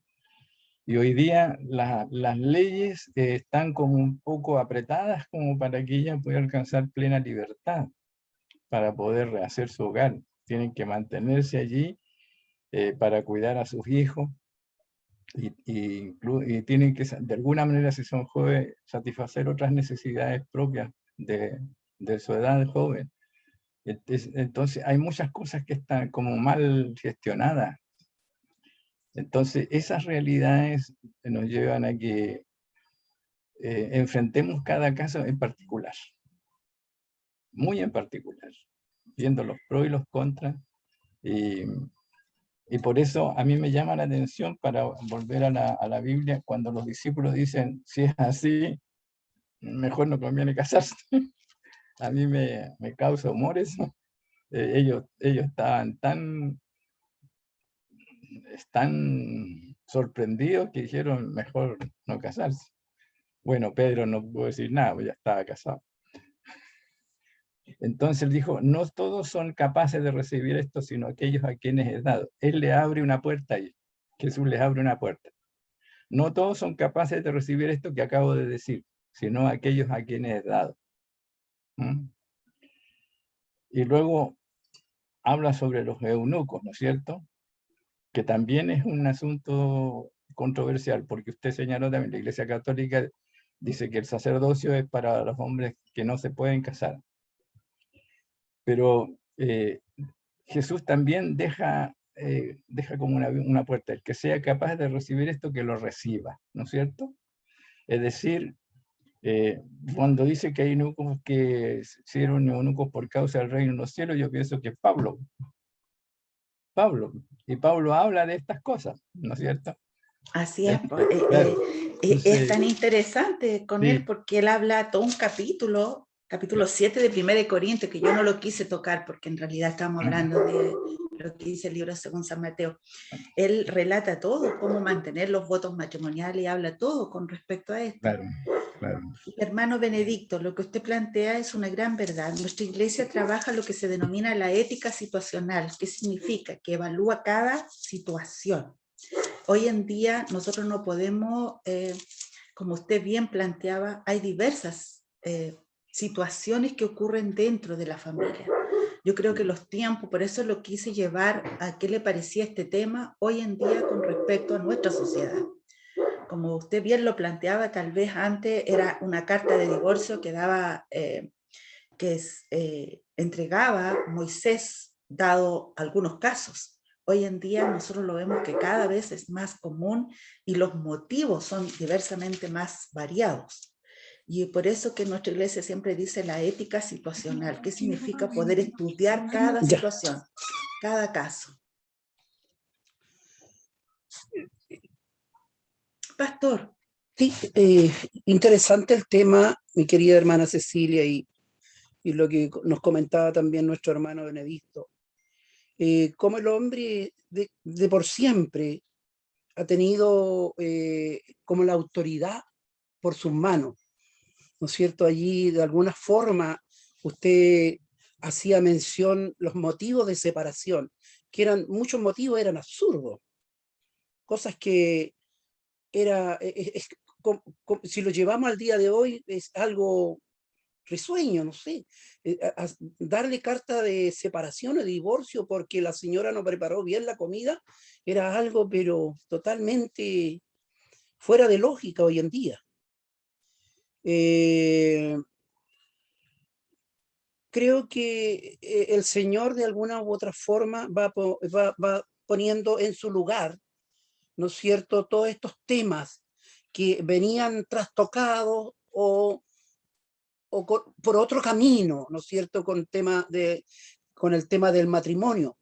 Y hoy día las leyes están como un poco apretadas como para que ella pueda alcanzar plena libertad para poder rehacer su hogar. Tienen que mantenerse allí para cuidar a sus hijos y tienen que, de alguna manera, si son jóvenes, satisfacer otras necesidades propias de su edad joven. Entonces hay muchas cosas que están como mal gestionadas. Entonces esas realidades nos llevan a que enfrentemos cada caso en particular, muy en particular, viendo los pros y los contras. Y por eso a mí me llama la atención, para volver a la Biblia, cuando los discípulos dicen, si es así, mejor no conviene casarse. A mí me causa humor eso. Ellos estaban tan sorprendidos que dijeron, mejor no casarse. Bueno, Pedro no pudo decir nada, pues ya estaba casado. Entonces él dijo, no todos son capaces de recibir esto, sino aquellos a quienes es dado. Él le abre una puerta ahí. Jesús les abre una puerta. No todos son capaces de recibir esto que acabo de decir, sino aquellos a quienes es dado. Y luego habla sobre los eunucos, ¿no es cierto? Que también es un asunto controversial, porque usted señaló también, la Iglesia Católica dice que el sacerdocio es para los hombres que no se pueden casar. Pero Jesús también deja como una puerta. El que sea capaz de recibir esto, que lo reciba, ¿no es cierto? Es decir, cuando dice que hay eunucos que se eran eunucos por causa del reino de los cielos, yo pienso que Pablo, y Pablo habla de estas cosas, ¿no es cierto? Así es. Claro. Es tan interesante con sí. él porque él habla todo un capítulo 7 de 1 de Corintios, que yo no lo quise tocar porque en realidad estamos hablando de lo que dice el libro según San Mateo. Él relata todo, cómo mantener los votos matrimoniales, y habla todo con respecto a esto. Claro. Hermano Benedicto, lo que usted plantea es una gran verdad. Nuestra iglesia trabaja lo que se denomina la ética situacional. ¿Qué significa? Que evalúa cada situación. Hoy en día nosotros no podemos, como usted bien planteaba, hay diversas situaciones que ocurren dentro de la familia. Yo creo que los tiempos, por eso lo quise llevar a qué le parecía este tema hoy en día con respecto a nuestra sociedad. Como usted bien lo planteaba, tal vez antes era una carta de divorcio que daba, entregaba Moisés, dado algunos casos. Hoy en día nosotros lo vemos que cada vez es más común y los motivos son diversamente más variados. Y por eso que nuestra iglesia siempre dice la ética situacional. ¿Qué significa poder estudiar cada situación, cada caso? Pastor. Sí, interesante el tema, mi querida hermana Cecilia, y lo que nos comentaba también nuestro hermano Benedicto. Cómo el hombre de por siempre ha tenido como la autoridad por sus manos, ¿no es cierto? Allí, de alguna forma, usted hacía mención los motivos de separación, que muchos motivos eran absurdos, cosas que si lo llevamos al día de hoy, es algo risueño, no sé, darle carta de separación o de divorcio porque la señora no preparó bien la comida, era algo pero totalmente fuera de lógica hoy en día. Creo que el Señor de alguna u otra forma va poniendo en su lugar, ¿no es cierto?, todos estos temas que venían trastocados o por otro camino, ¿no es cierto?, con el tema del matrimonio.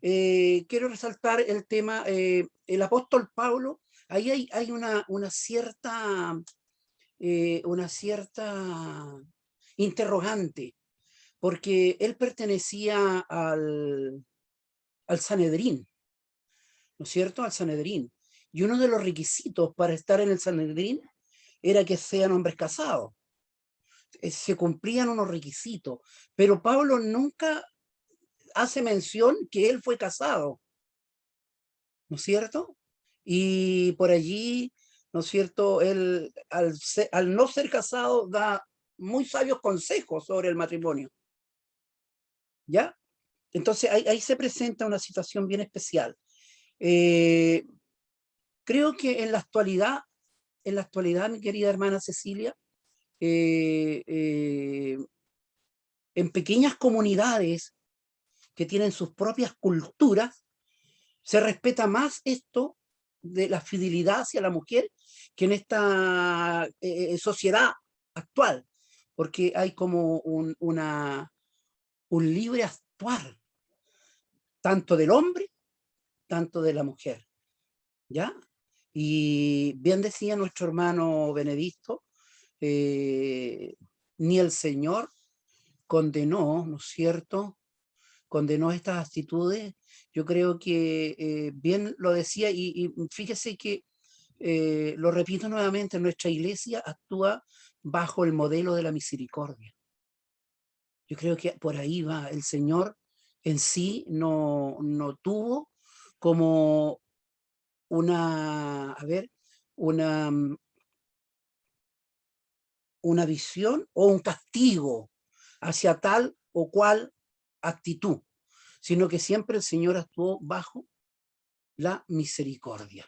Quiero resaltar el tema, el apóstol Pablo ahí hay una cierta interrogante, porque él pertenecía al Sanedrín, ¿no es cierto? Al Sanedrín. Y uno de los requisitos para estar en el Sanedrín era que sean hombres casados. Se cumplían unos requisitos, pero Pablo nunca hace mención que él fue casado, ¿no es cierto? Y por allí, ¿no es cierto? Él, al no ser casado, da muy sabios consejos sobre el matrimonio, ¿ya? Entonces ahí se presenta una situación bien especial. Creo que en la actualidad, mi querida hermana Cecilia, en pequeñas comunidades que tienen sus propias culturas, se respeta más esto de la fidelidad hacia la mujer que en esta sociedad actual, porque hay como un libre actuar, tanto del hombre, tanto de la mujer, ¿ya? Y bien decía nuestro hermano Benedicto, ni el Señor condenó, ¿no es cierto?, condenó estas actitudes. Yo creo que bien lo decía, y fíjese que, lo repito nuevamente, nuestra iglesia actúa bajo el modelo de la misericordia. Yo creo que por ahí va. El Señor en sí no tuvo como una visión o un castigo hacia tal o cual actitud, sino que siempre el Señor actuó bajo la misericordia.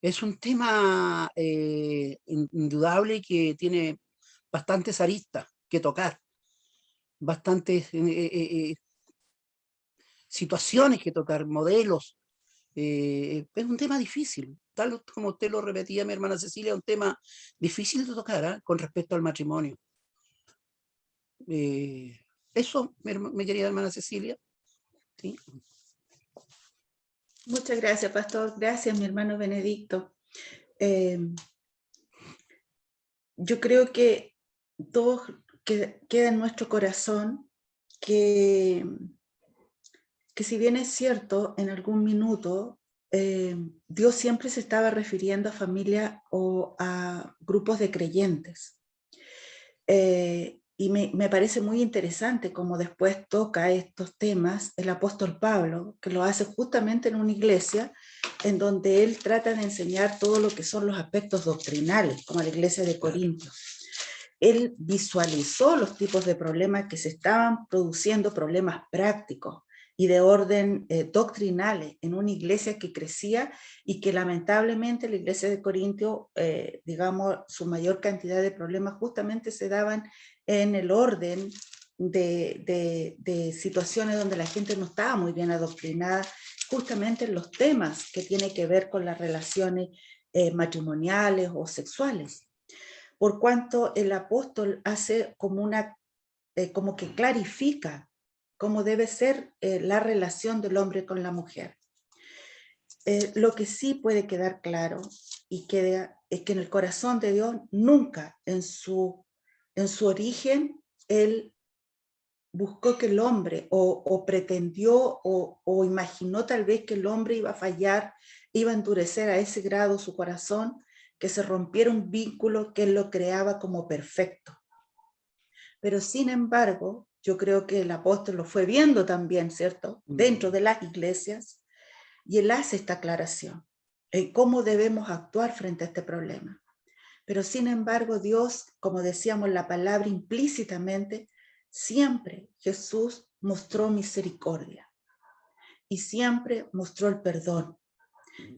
Es un tema indudable que tiene bastantes aristas que tocar, bastantes situaciones que tocar, modelos. Es un tema difícil, tal como usted lo repetía, mi hermana Cecilia, es un tema difícil de tocar con respecto al matrimonio. Eso, mi querida hermana Cecilia. ¿Sí? Muchas gracias, pastor. Gracias, mi hermano Benedicto. Yo creo que todo queda en nuestro corazón que si bien es cierto, en algún minuto Dios siempre se estaba refiriendo a familia o a grupos de creyentes. Y me parece muy interesante cómo después toca estos temas el apóstol Pablo, que lo hace justamente en una iglesia en donde él trata de enseñar todo lo que son los aspectos doctrinales, como la iglesia de Corintios. Él visualizó los tipos de problemas que se estaban produciendo, problemas prácticos y de orden doctrinales en una iglesia que crecía y que lamentablemente la iglesia de Corintio, digamos, su mayor cantidad de problemas justamente se daban en el orden de situaciones donde la gente no estaba muy bien adoctrinada, justamente en los temas que tienen que ver con las relaciones matrimoniales o sexuales. Por cuanto el apóstol hace como que clarifica cómo debe ser la relación del hombre con la mujer. Lo que sí puede quedar claro es que en el corazón de Dios nunca en su origen él buscó que el hombre o pretendió o imaginó tal vez que el hombre iba a fallar, iba a endurecer a ese grado su corazón, que se rompiera un vínculo que él lo creaba como perfecto. Pero sin embargo, yo creo que el apóstol lo fue viendo también, ¿cierto? Dentro de las iglesias, y él hace esta aclaración en cómo debemos actuar frente a este problema. Pero sin embargo, Dios, como decíamos en la palabra implícitamente, siempre Jesús mostró misericordia y siempre mostró el perdón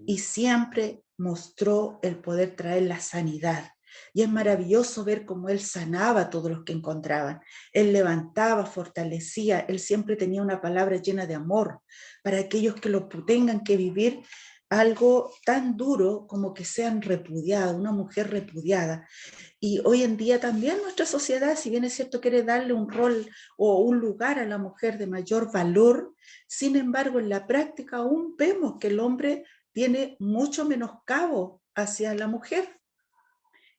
y siempre mostró el poder traer la sanidad. Y es maravilloso ver cómo él sanaba a todos los que encontraban. Él levantaba, fortalecía, él siempre tenía una palabra llena de amor para aquellos que lo tengan que vivir algo tan duro como que sean repudiadas, una mujer repudiada. Y hoy en día también nuestra sociedad, si bien es cierto, quiere darle un rol o un lugar a la mujer de mayor valor, sin embargo, en la práctica aún vemos que el hombre tiene mucho menoscabo hacia la mujer.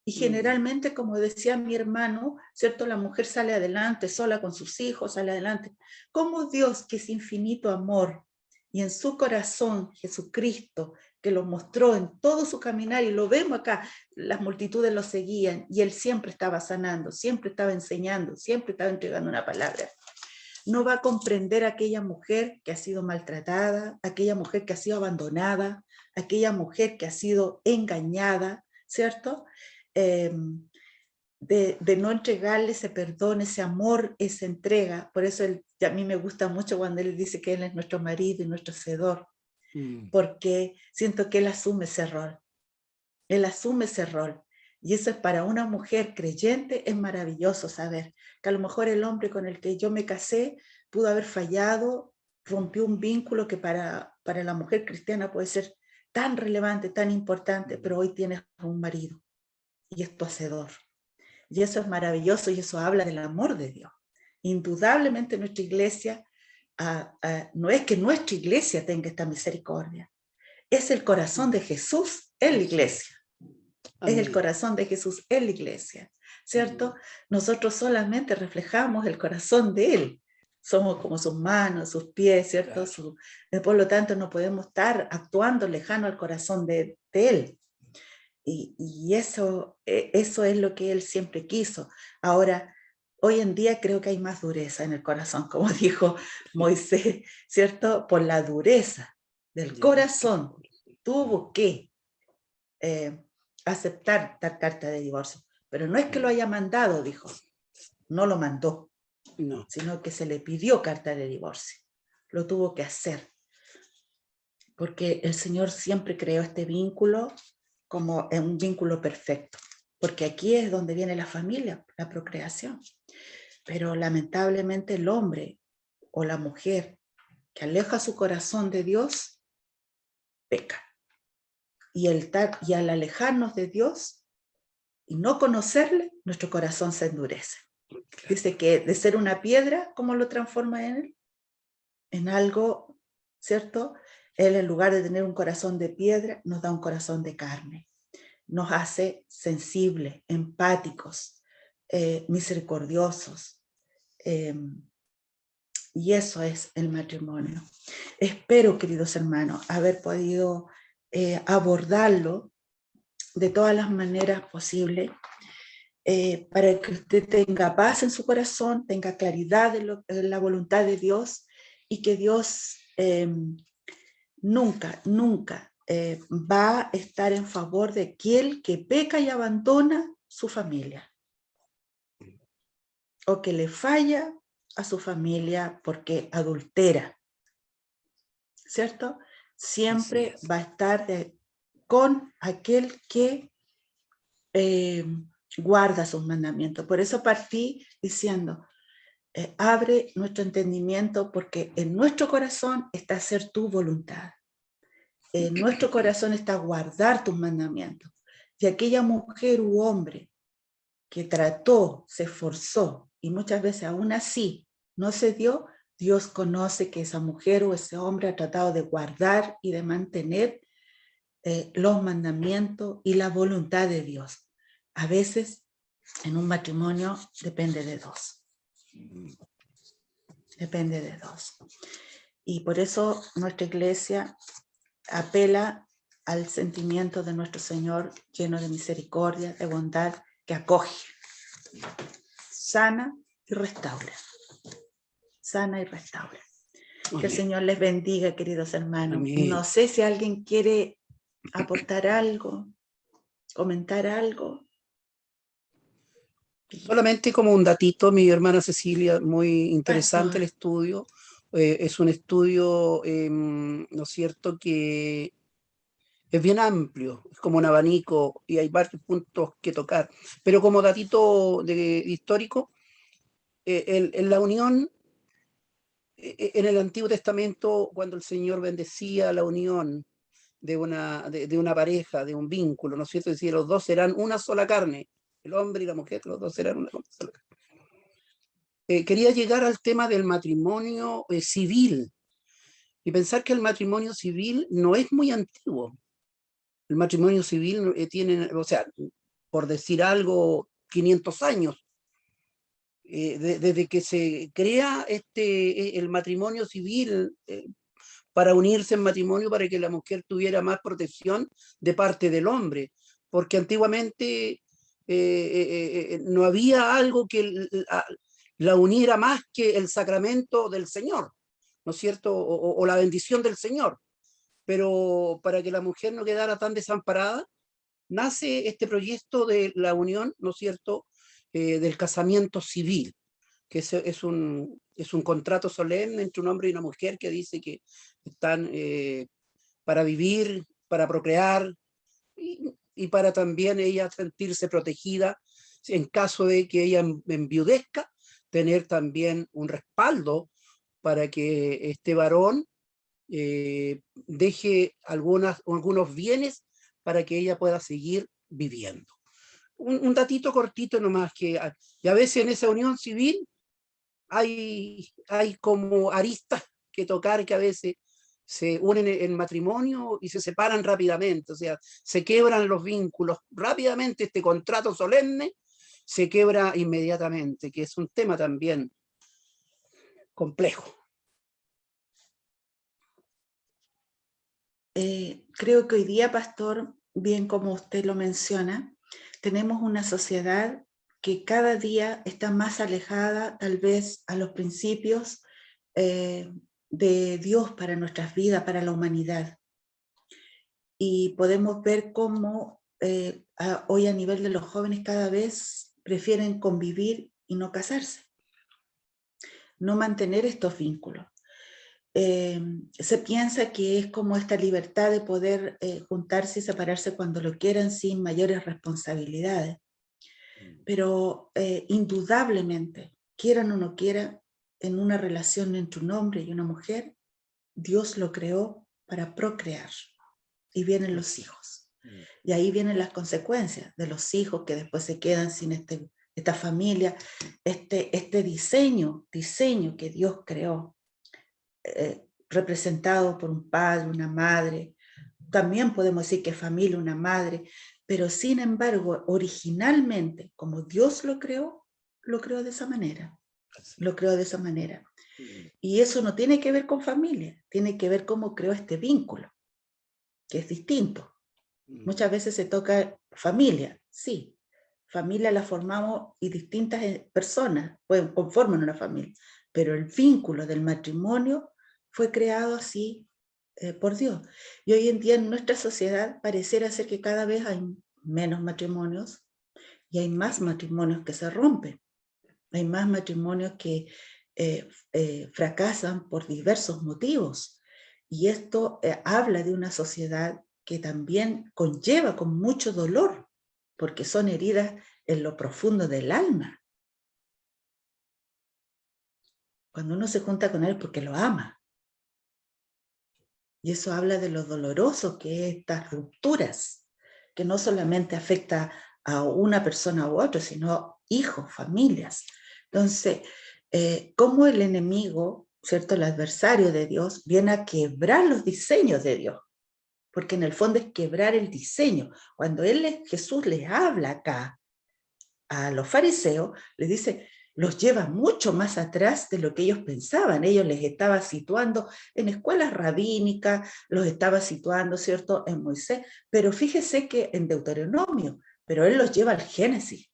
Y generalmente, como decía mi hermano, ¿cierto? La mujer sale adelante sola con sus hijos, sale adelante. ¿Cómo Dios, que es infinito amor, y en su corazón Jesucristo, que lo mostró en todo su caminar, y lo vemos acá, las multitudes lo seguían, y él siempre estaba sanando, siempre estaba enseñando, siempre estaba entregando una palabra? No va a comprender a aquella mujer que ha sido maltratada, aquella mujer que ha sido abandonada, aquella mujer que ha sido engañada, ¿cierto? De no entregarle ese perdón, ese amor, esa entrega. Por eso a mí me gusta mucho cuando él dice que él es nuestro marido y nuestro hacedor, porque siento que él asume ese rol. Él asume ese rol. Y eso es para una mujer creyente, es maravilloso saber que a lo mejor el hombre con el que yo me casé pudo haber fallado, rompió un vínculo que para la mujer cristiana puede ser tan relevante, tan importante, pero hoy tienes un marido y es tu hacedor. Y eso es maravilloso y eso habla del amor de Dios. Indudablemente nuestra iglesia, no es que nuestra iglesia tenga esta misericordia, es el corazón de Jesús en la iglesia. Es el corazón de Jesús en la iglesia, ¿cierto? Nosotros solamente reflejamos el corazón de Él. Somos como sus manos, sus pies, ¿cierto? Por lo tanto, no podemos estar actuando lejano al corazón de Él. Y eso es lo que Él siempre quiso. Ahora, hoy en día creo que hay más dureza en el corazón, como dijo Moisés, ¿cierto? Por la dureza del corazón tuvo que aceptar dar carta de divorcio. Pero no es que lo haya mandado, dijo. No lo mandó, sino que se le pidió carta de divorcio. Lo tuvo que hacer. Porque el Señor siempre creó este vínculo como un vínculo perfecto. Porque aquí es donde viene la familia, la procreación. Pero lamentablemente el hombre o la mujer que aleja su corazón de Dios, peca. Y al alejarnos de Dios y no conocerle, nuestro corazón se endurece. Dice que de ser una piedra, ¿cómo lo transforma en él? En algo, ¿cierto? Él, en lugar de tener un corazón de piedra, nos da un corazón de carne. Nos hace sensibles, empáticos, misericordiosos. Y eso es el matrimonio. Espero, queridos hermanos, haber podido abordarlo de todas las maneras posibles, para que usted tenga paz en su corazón, tenga claridad en la voluntad de Dios, y que Dios nunca va a estar en favor de aquel que peca y abandona su familia, o que le falla a su familia porque adultera, ¿cierto? Siempre va a estar con aquel que guarda sus mandamientos. Por eso partí diciendo, abre nuestro entendimiento, porque en nuestro corazón está hacer tu voluntad. En nuestro corazón está guardar tus mandamientos. Y aquella mujer u hombre que trató, se esforzó, y muchas veces aún así no se dio, Dios conoce que esa mujer o ese hombre ha tratado de guardar y de mantener los mandamientos y la voluntad de Dios. A veces en un matrimonio depende de dos. Depende de dos. Y por eso nuestra iglesia apela al sentimiento de nuestro Señor, lleno de misericordia, de bondad, que acoge, sana y restaura. Sana y restaura. Amén. Que el Señor les bendiga, queridos hermanos. Amén. No sé si alguien quiere aportar algo, comentar algo. Solamente como un datito, mi hermana Cecilia, muy interesante el estudio. Es un estudio, ¿no es cierto?, que es bien amplio, es como un abanico y hay varios puntos que tocar. Pero como datito histórico, en la unión, en el Antiguo Testamento, cuando el Señor bendecía la unión de una pareja, de un vínculo, ¿no es cierto?, decía, los dos serán una sola carne, el hombre y la mujer, los dos serán una sola carne. Quería llegar al tema del matrimonio civil. y pensar que el matrimonio civil no es muy antiguo. El matrimonio civil tiene, o sea, por decir algo, 500 años. Desde que se crea el matrimonio civil para unirse en matrimonio, para que la mujer tuviera más protección de parte del hombre, porque antiguamente no había algo que la uniera más que el sacramento del Señor, ¿no es cierto? O la bendición del Señor. Pero para que la mujer no quedara tan desamparada, nace este proyecto de la unión, ¿no es cierto?, del casamiento civil, que es un contrato solemne entre un hombre y una mujer que dice que están para vivir, para procrear y para también ella sentirse protegida en caso de que ella enviudezca, tener también un respaldo para que este varón deje algunos bienes para que ella pueda seguir viviendo. Un datito cortito nomás, que y a veces en esa unión civil hay como aristas que tocar, que a veces se unen en matrimonio y se separan rápidamente, o sea, se quebran los vínculos rápidamente, este contrato solemne se quebra inmediatamente, que es un tema también complejo. Creo que hoy día, pastor, bien como usted lo menciona, tenemos una sociedad que cada día está más alejada tal vez a los principios de Dios para nuestras vidas, para la humanidad. Y podemos ver cómo hoy a nivel de los jóvenes cada vez prefieren convivir y no casarse, no mantener estos vínculos. Se piensa que es como esta libertad de poder juntarse y separarse cuando lo quieran sin mayores responsabilidades. Pero indudablemente, quieran o no quieran, en una relación entre un hombre y una mujer, Dios lo creó para procrear. Y vienen los hijos. Y ahí vienen las consecuencias de los hijos que después se quedan sin esta familia, este diseño que Dios creó. Representado por un padre, una madre, también podemos decir que familia, una madre, pero sin embargo, originalmente, como Dios lo creó de esa manera, lo creó de esa manera. Y eso no tiene que ver con familia, tiene que ver cómo creó este vínculo, que es distinto. Muchas veces se toca familia, sí, familia la formamos y distintas personas conforman una familia, pero el vínculo del matrimonio fue creado así por Dios. Y hoy en día en nuestra sociedad pareciera ser que cada vez hay menos matrimonios y hay más matrimonios que se rompen. Hay más matrimonios que fracasan por diversos motivos. Y esto habla de una sociedad que también conlleva con mucho dolor, porque son heridas en lo profundo del alma. Cuando uno se junta con él porque lo ama. Y eso habla de lo doloroso que es estas rupturas, que no solamente afecta a una persona u otra, sino hijos, familias. Entonces, cómo el enemigo, ¿cierto? El adversario de Dios, viene a quebrar los diseños de Dios. Porque en el fondo es quebrar el diseño. Cuando Jesús les habla acá a los fariseos, les dice, los lleva mucho más atrás de lo que ellos pensaban. Ellos les estaba situando en escuelas rabínicas, los estaba situando, ¿cierto?, en Moisés, pero fíjese que en Deuteronomio, pero él los lleva al Génesis.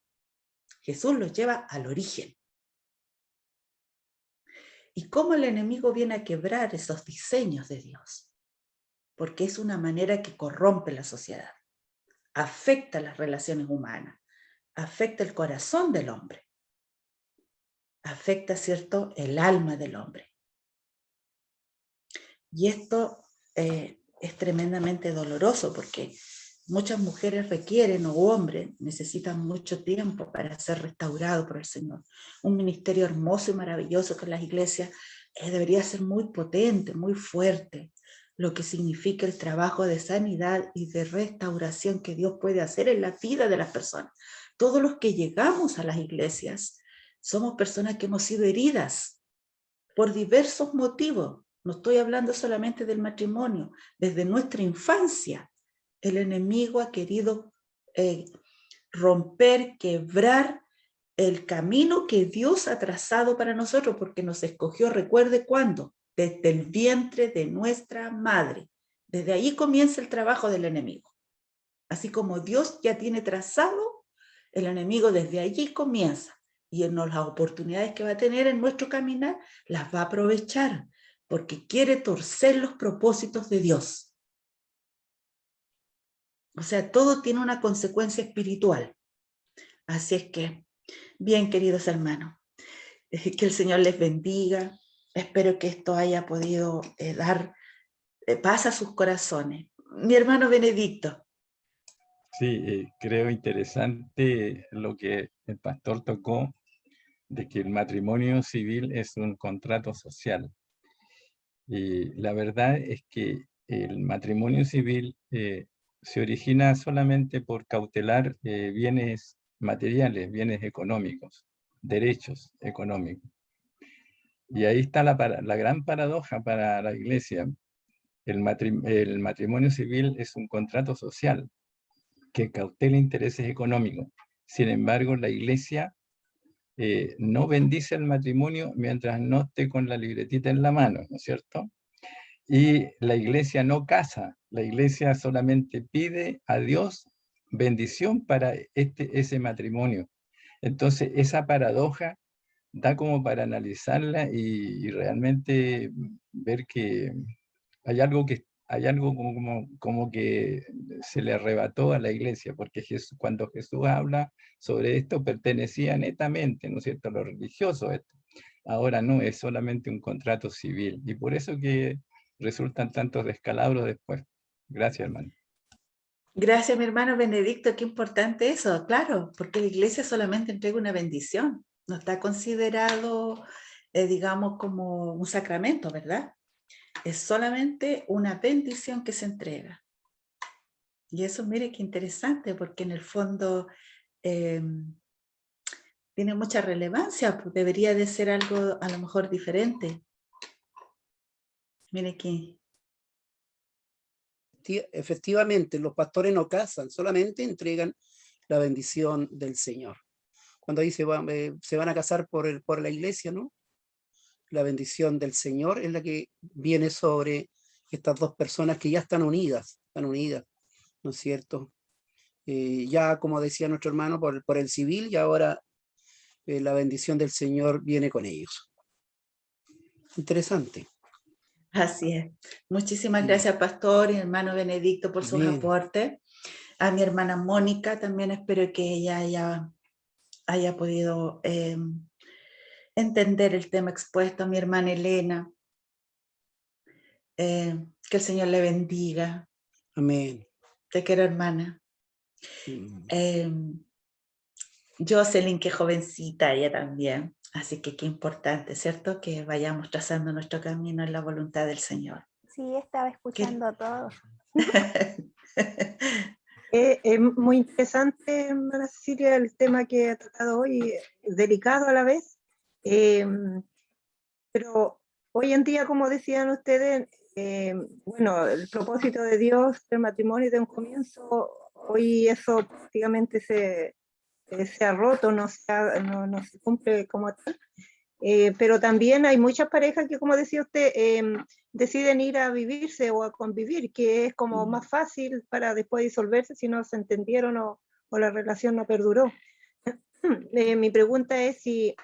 Jesús los lleva al origen. ¿Y cómo el enemigo viene a quebrar esos diseños de Dios? Porque es una manera que corrompe la sociedad, afecta las relaciones humanas, afecta el corazón del hombre, afecta, ¿cierto?, el alma del hombre. Y esto es tremendamente doloroso porque muchas mujeres requieren, o hombres, necesitan mucho tiempo para ser restaurados por el Señor. Un ministerio hermoso y maravilloso que las iglesias debería ser muy potente, muy fuerte, lo que significa el trabajo de sanidad y de restauración que Dios puede hacer en la vida de las personas. Todos los que llegamos a las iglesias somos personas que hemos sido heridas por diversos motivos, No estoy hablando solamente del matrimonio. Desde nuestra infancia, el enemigo ha querido romper, quebrar el camino que Dios ha trazado para nosotros, porque nos escogió, recuerde cuándo, desde el vientre de nuestra madre. Desde ahí comienza el trabajo del enemigo. Así como Dios ya tiene trazado, el enemigo desde allí comienza. Y en las oportunidades que va a tener en nuestro caminar, las va a aprovechar, porque quiere torcer los propósitos de Dios. O sea, todo tiene una consecuencia espiritual. Así es que, bien, queridos hermanos, que el Señor les bendiga. Espero que esto haya podido dar paz a sus corazones. Mi hermano Benedicto. Sí, creo interesante lo que el pastor tocó, de que el matrimonio civil es un contrato social. Y la verdad es que el matrimonio civil se origina solamente por cautelar bienes materiales, bienes económicos, derechos económicos. Y ahí está la gran paradoja para la iglesia. El matrimonio civil es un contrato social que cautela intereses económicos. Sin embargo, la iglesia no bendice el matrimonio mientras no esté con la libretita en la mano, ¿no es cierto? Y la iglesia no casa, la iglesia solamente pide a Dios bendición para ese matrimonio. Entonces, esa paradoja da como para analizarla y realmente ver que hay algo como que se le arrebató a la iglesia, porque cuando Jesús habla sobre esto pertenecía netamente, ¿no es cierto?, a lo religioso esto. Ahora no, es solamente un contrato civil, y por eso que resultan tantos descalabros después. Gracias, hermano. Gracias, mi hermano Benedicto, qué importante eso, claro, porque la iglesia solamente entrega una bendición, no está considerado, digamos, como un sacramento, ¿verdad? Es solamente una bendición que se entrega. Y eso, mire, qué interesante, porque en el fondo tiene mucha relevancia, pues debería de ser algo a lo mejor diferente. Mire aquí. Efectivamente, los pastores no casan, solamente entregan la bendición del Señor. Cuando ahí se van a casar por la iglesia, ¿no? La bendición del Señor es la que viene sobre estas dos personas que ya están unidas, ¿no es cierto? Ya, como decía nuestro hermano, por el civil, y ahora la bendición del Señor viene con ellos. Interesante. Así es. Muchísimas gracias, pastor y hermano Benedicto, por sus aportes. A mi hermana Mónica también espero que ella haya podido entender el tema expuesto. A mi hermana Elena, que el Señor le bendiga. Amén. Te quiero, hermana. Jocelyn, que jovencita ella también. Así que qué importante, ¿cierto? Que vayamos trazando nuestro camino en la voluntad del Señor. Sí, estaba escuchando a todos. Es muy interesante, hermana Cecilia, el tema que ha tratado hoy, delicado a la vez, pero hoy en día, como decían ustedes, bueno, el propósito de Dios del matrimonio de un comienzo, hoy eso prácticamente se ha roto, no se cumple como tal. Pero también hay muchas parejas que, como decía usted, deciden ir a vivirse o a convivir, que es como más fácil para después disolverse si no se entendieron o la relación no perduró. Mi pregunta es si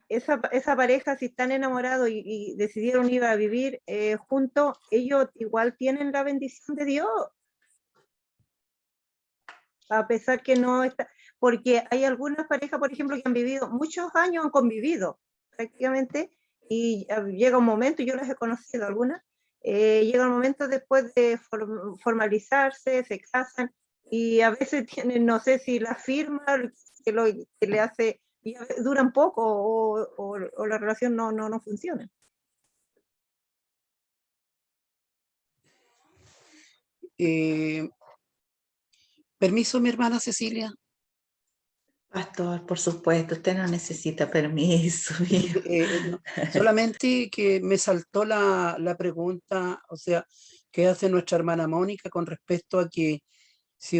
esa pareja, si están enamorados y decidieron ir a vivir juntos, ellos igual tienen la bendición de Dios, a pesar que no está, porque hay algunas parejas, por ejemplo, que han vivido muchos años, han convivido prácticamente, y llega un momento, yo las he conocido algunas, llega un momento después de formalizarse, se casan, y a veces tienen, no sé si la firma que le hace, y duran poco, o la relación no funciona. Permiso, mi hermana Cecilia. Pastor, por supuesto, usted no necesita permiso. hijo. No, solamente que me saltó la pregunta, o sea, que hace nuestra hermana Mónica con respecto a que si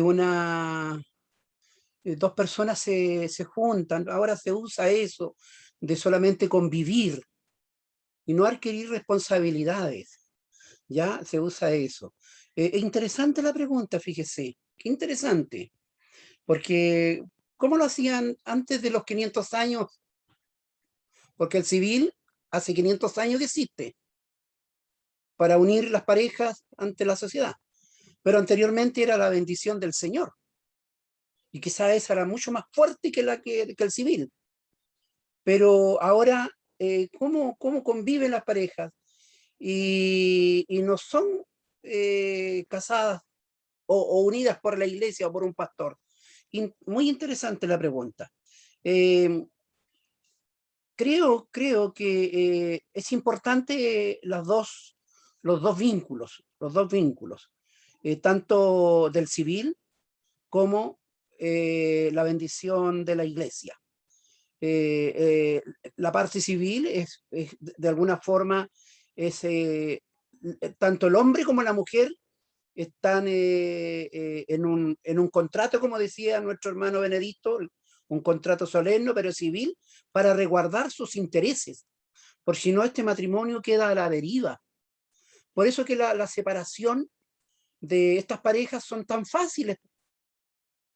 dos personas se juntan, ahora se usa eso de solamente convivir y no adquirir responsabilidades, ya se usa eso. Interesante la pregunta, fíjese, qué interesante, porque ¿cómo lo hacían antes de los 500 años? Porque el civil hace 500 años que existe para unir las parejas ante la sociedad, pero anteriormente era la bendición del Señor, y quizá esa era mucho más fuerte que el civil. Pero ahora, ¿cómo conviven las parejas? Y no son casadas o unidas por la iglesia o por un pastor. Muy interesante la pregunta. Eh, creo que es importante los dos vínculos, tanto del civil como la bendición de la iglesia. La parte civil es de alguna forma, tanto el hombre como la mujer están en un contrato, como decía nuestro hermano Benedicto, un contrato solemne pero civil, para resguardar sus intereses, por si no este matrimonio queda a la deriva. Por eso que la separación de estas parejas son tan fáciles.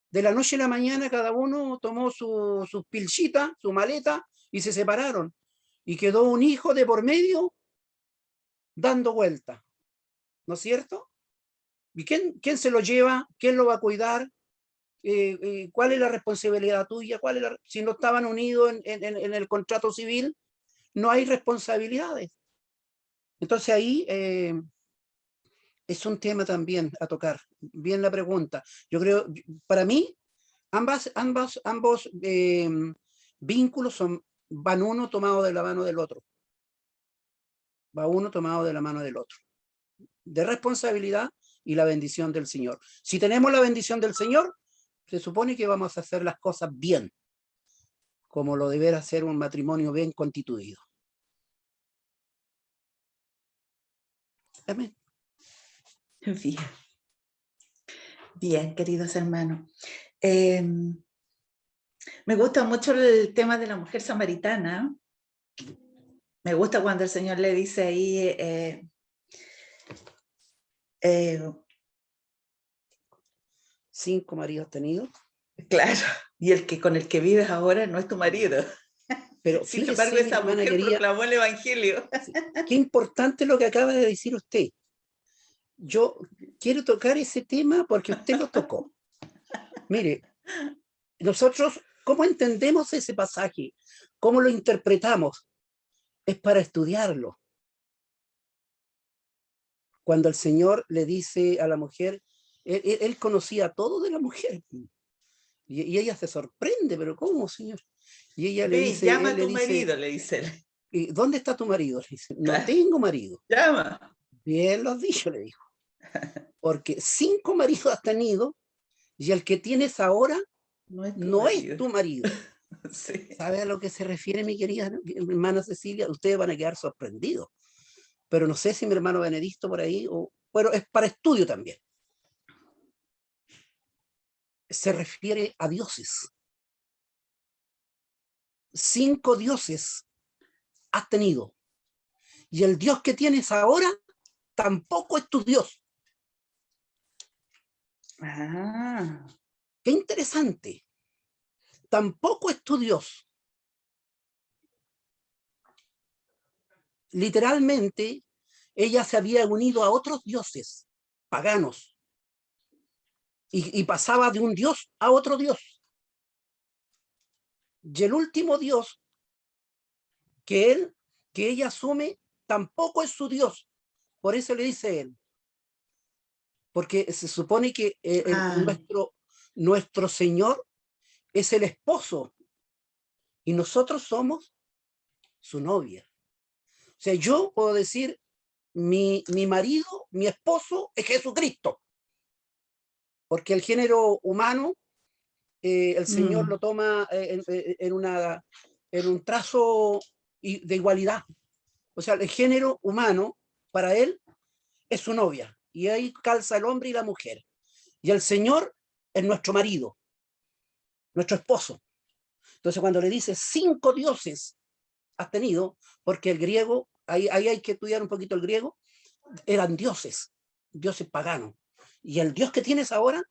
De la noche a la mañana cada uno tomó su pilchita, su maleta, y se separaron. Y quedó un hijo de por medio dando vuelta, ¿no es cierto? ¿Y quién se lo lleva? ¿Quién lo va a cuidar? ¿Cuál es la responsabilidad tuya? Si no estaban unidos en el contrato civil, no hay responsabilidades. Entonces ahí es un tema también a tocar. Bien la pregunta. Yo creo, para mí, ambos vínculos van uno tomado de la mano del otro. Va uno tomado de la mano del otro. De responsabilidad y la bendición del Señor. Si tenemos la bendición del Señor, se supone que vamos a hacer las cosas bien, como lo deberá ser un matrimonio bien constituido. Amén. Bien. Bien, queridos hermanos. Me gusta mucho el tema de la mujer samaritana. Me gusta cuando el Señor le dice ahí, 5 maridos tenidos. claro, y con el que vives ahora no es tu marido. Pero Sin fíjese, embargo, esa hermana mujer querida, proclamó el evangelio. qué importante lo que acaba de decir usted. Yo quiero tocar ese tema porque usted lo tocó. Mire, nosotros, ¿cómo entendemos ese pasaje? ¿Cómo lo interpretamos? Es para estudiarlo. Cuando el Señor le dice a la mujer, él conocía todo de la mujer. Y ella se sorprende, pero ¿cómo, Señor? Y ella le dice, llama él a le tu dice, marido, le dice él. ¿dónde está tu marido? Le dice, no Claro. tengo marido. Llama. Bien lo has dicho, le dijo. Porque 5 maridos has tenido y el que tienes ahora no es tu marido. Sí. ¿Sabe a lo que se refiere, mi querida hermana Cecilia? Ustedes van a quedar sorprendidos. Pero no sé si mi hermano Benedicto por ahí, bueno, es para estudio también. Se refiere a dioses. 5 dioses has tenido. Y el Dios que tienes ahora tampoco es tu Dios. Ah. Qué interesante. Tampoco es tu Dios. Literalmente, ella se había unido a otros dioses paganos y pasaba de un dios a otro dios. Y el último dios que ella asume tampoco es su Dios. Por eso le dice él. Porque se supone que nuestro Señor es el esposo y nosotros somos su novia. O sea, yo puedo decir, mi marido, mi esposo es Jesucristo. Porque el género humano el Señor lo toma en un trazo de igualdad. O sea, el género humano, para él, es su novia. Y ahí calza el hombre y la mujer. Y el Señor es nuestro marido, nuestro esposo. Entonces, cuando le dice 5 dioses has tenido, porque el griego, ahí hay que estudiar un poquito el griego, eran dioses paganos. Y el Dios que tienes ahora,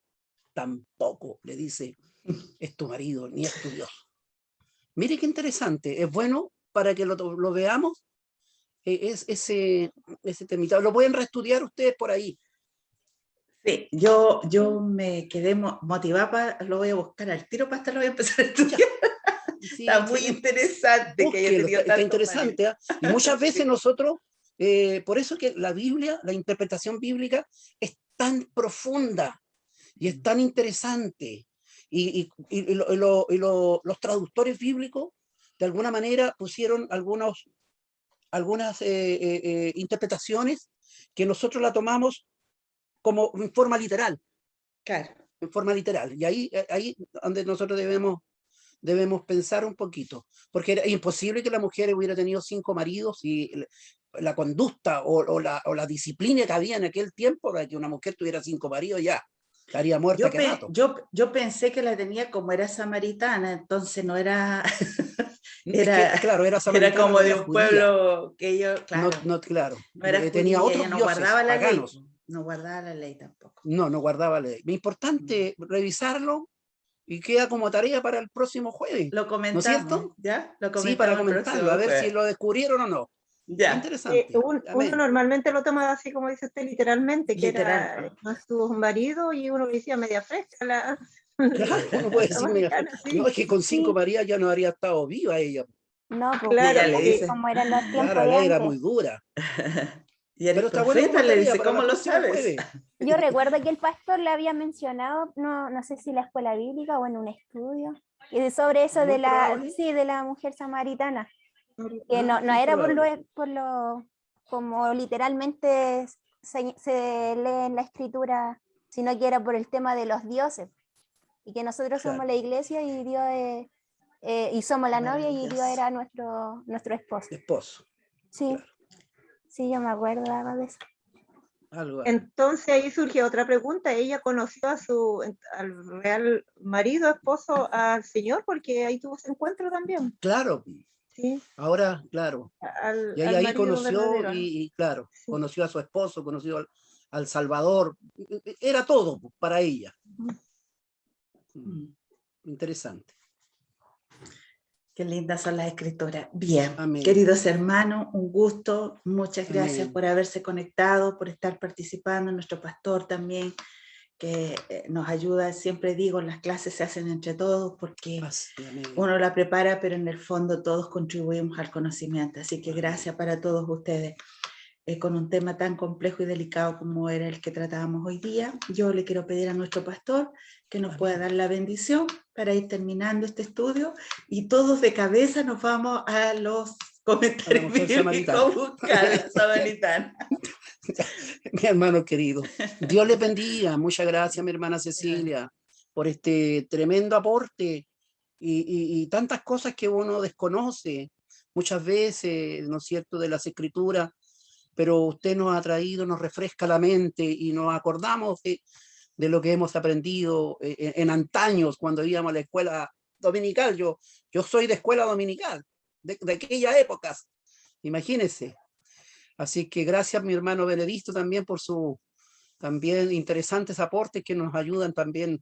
tampoco le dice, es tu marido, ni es tu Dios. Mire qué interesante, es bueno para que lo veamos, ese temita. Lo pueden reestudiar ustedes por ahí. Sí, yo me quedé motivada, lo voy a buscar al tiro para lo voy a empezar a estudiar. Sí, Está muy interesante que haya búsquelo, tenido está tantos interesante. maridos. Y muchas veces Sí. nosotros, por eso que la Biblia, la interpretación bíblica es tan profunda y es tan interesante. Los traductores bíblicos, de alguna manera, pusieron algunas interpretaciones que nosotros la tomamos como en forma literal. Claro. En forma literal. Y ahí donde nosotros debemos pensar un poquito, porque era imposible que la mujer hubiera tenido 5 maridos y la conducta o la disciplina que había en aquel tiempo para que una mujer tuviera 5 maridos ya estaría muerta que rato. Yo pensé que la tenía como era samaritana, entonces no era, Claro, era era samaritana, como no de era un judía. pueblo que yo, claro, Claro, no era tenía judía, ella otros no dioses guardaba la ley, paganos. no guardaba la ley tampoco. No guardaba la ley. Es importante revisarlo y queda como tarea para el próximo jueves. Lo ¿No es comentamos, cierto? ¿ya? Lo Sí, para comentamos el comentarlo, a próximo ver si jueves. lo descubrieron o no. Ya, Interesante. Uno Amén. normalmente lo toma así como dice usted, literalmente, que literal. era su marido y uno le decía media fresca la Claro, uno puede decir, mira, samaritana, sí. no, es que con 5 Sí. Marías ya no habría estado viva ella. No, pues Claro, ella le porque dice, como eran los Claro, tiempos de la ley era antes. muy dura. y eres Pero está bueno profeta, como le tarea dice, para ¿cómo el lo próximo sabes? jueves. Yo recuerdo que el pastor le había mencionado, no sé si en la escuela bíblica o en un estudio, y sobre eso Muy probable. de la mujer samaritana, que no Muy era probable. como literalmente se lee en la escritura, sino que era por el tema de los dioses, y que nosotros somos Claro, la iglesia y Dios y somos la novia y Dios Maravilloso. era nuestro esposo. esposo. Sí, Claro. sí, yo me acuerdo de eso. Algo. entonces ahí surge otra pregunta. ¿Ella conoció al real marido, esposo, al Señor? Porque ahí tuvo ese encuentro también. Claro, Sí, ahora, claro. Y al ahí marido conoció verdadero, ¿no? claro, Sí. conoció a su esposo, conoció al Salvador. Era todo para ella. Interesante. Qué lindas son las escrituras. Bien, Amén. queridos hermanos, un gusto. Muchas gracias Amén. por haberse conectado, por estar participando. Nuestro pastor también, que nos ayuda. Siempre digo, las clases se hacen entre todos porque Amén. uno la prepara, pero en el fondo todos contribuimos al conocimiento. Así que Amén. gracias para todos ustedes. Con un tema tan complejo y delicado como era el que tratábamos hoy día, yo le quiero pedir a nuestro pastor que nos pueda dar la bendición para ir terminando este estudio y todos de cabeza nos vamos a los comentarios bíblicos buscar la samaritana. Mi hermano querido, Dios les bendiga. Muchas gracias, mi hermana Cecilia, por este tremendo aporte y tantas cosas que uno desconoce muchas veces, ¿no es cierto?, de las escrituras, pero usted nos ha traído, nos refresca la mente y nos acordamos de lo que hemos aprendido en antaños cuando íbamos a la escuela dominical. Yo soy de escuela dominical, de aquellas épocas, imagínense. Así que gracias mi hermano Benedicto también por sus también interesantes aportes que nos ayudan también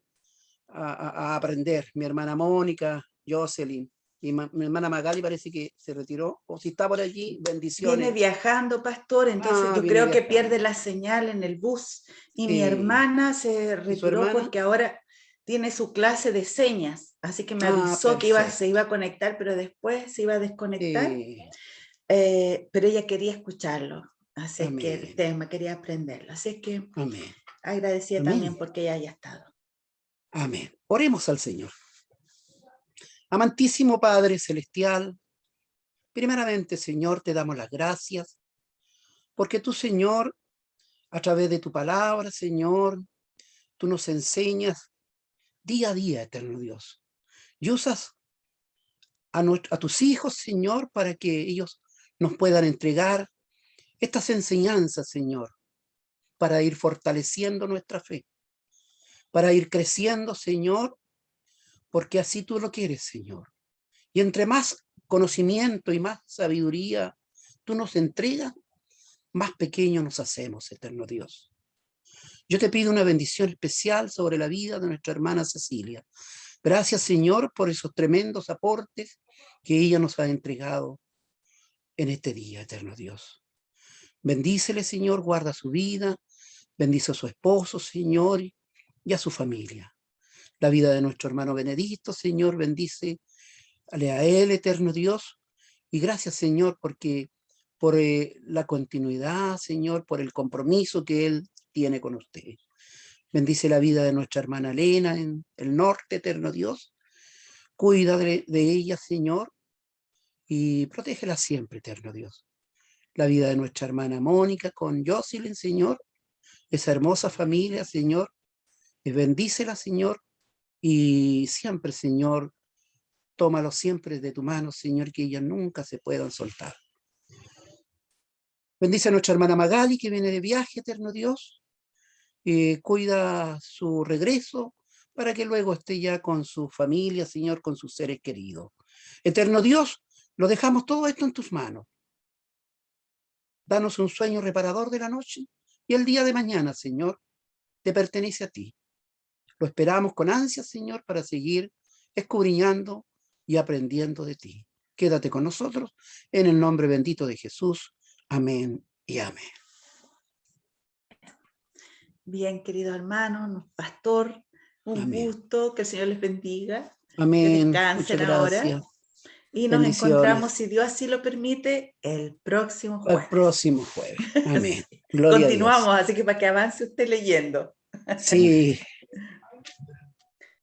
a aprender. Mi hermana Mónica, Jocelyn, y mi hermana Magali parece que se retiró, o si está por allí, bendiciones. Viene viajando, pastor, entonces yo creo que pierde la señal en el bus. Y mi hermana se retiró porque ahora tiene su clase de señas, así que me avisó que se iba a conectar, pero después se iba a desconectar. Pero ella quería escucharlo, así es que el tema, quería aprenderlo. Así es que agradecida también porque ella haya estado. Amén. Oremos al Señor. Amantísimo Padre Celestial, primeramente, Señor, te damos las gracias, porque tú, Señor, a través de tu palabra, Señor, tú nos enseñas día a día, eterno Dios. Y usas a tus hijos, Señor, para que ellos nos puedan entregar estas enseñanzas, Señor, para ir fortaleciendo nuestra fe, para ir creciendo, Señor, porque así tú lo quieres, Señor. Y entre más conocimiento y más sabiduría tú nos entregas, más pequeños nos hacemos, eterno Dios. Yo te pido una bendición especial sobre la vida de nuestra hermana Cecilia. Gracias, Señor, por esos tremendos aportes que ella nos ha entregado en este día, eterno Dios. Bendícele, Señor, guarda su vida, bendice a su esposo, Señor, y a su familia. La vida de nuestro hermano Benedicto, Señor, bendícele a él, eterno Dios, y gracias, Señor, porque por la continuidad, Señor, por el compromiso que él tiene con usted. Bendice la vida de nuestra hermana Elena en el norte, eterno Dios. Cuida de ella, Señor, y protégela siempre, eterno Dios. La vida de nuestra hermana Mónica con Jocelyn, Señor, esa hermosa familia, Señor, bendícela, Señor, y siempre, Señor, tómalo siempre de tu mano, Señor, que ellas nunca se puedan soltar. Bendice a nuestra hermana Magali, que viene de viaje, eterno Dios. Cuida su regreso para que luego esté ya con su familia, Señor, con sus seres queridos. Eterno Dios, lo dejamos todo esto en tus manos. Danos un sueño reparador de la noche y el día de mañana, Señor, te pertenece a ti. Lo esperamos con ansia, Señor, para seguir escudriñando y aprendiendo de ti. Quédate con nosotros en el nombre bendito de Jesús. Amén y amén. Bien, querido hermano, pastor, un Amén. gusto, que el Señor les bendiga. Amén. Que descansen Muchas ahora. gracias. Y nos Bendiciones. encontramos, si Dios así lo permite, el próximo jueves. El próximo jueves. Amén. Sí. Gloria Continuamos, a Dios. así que para que avance usted leyendo. Sí.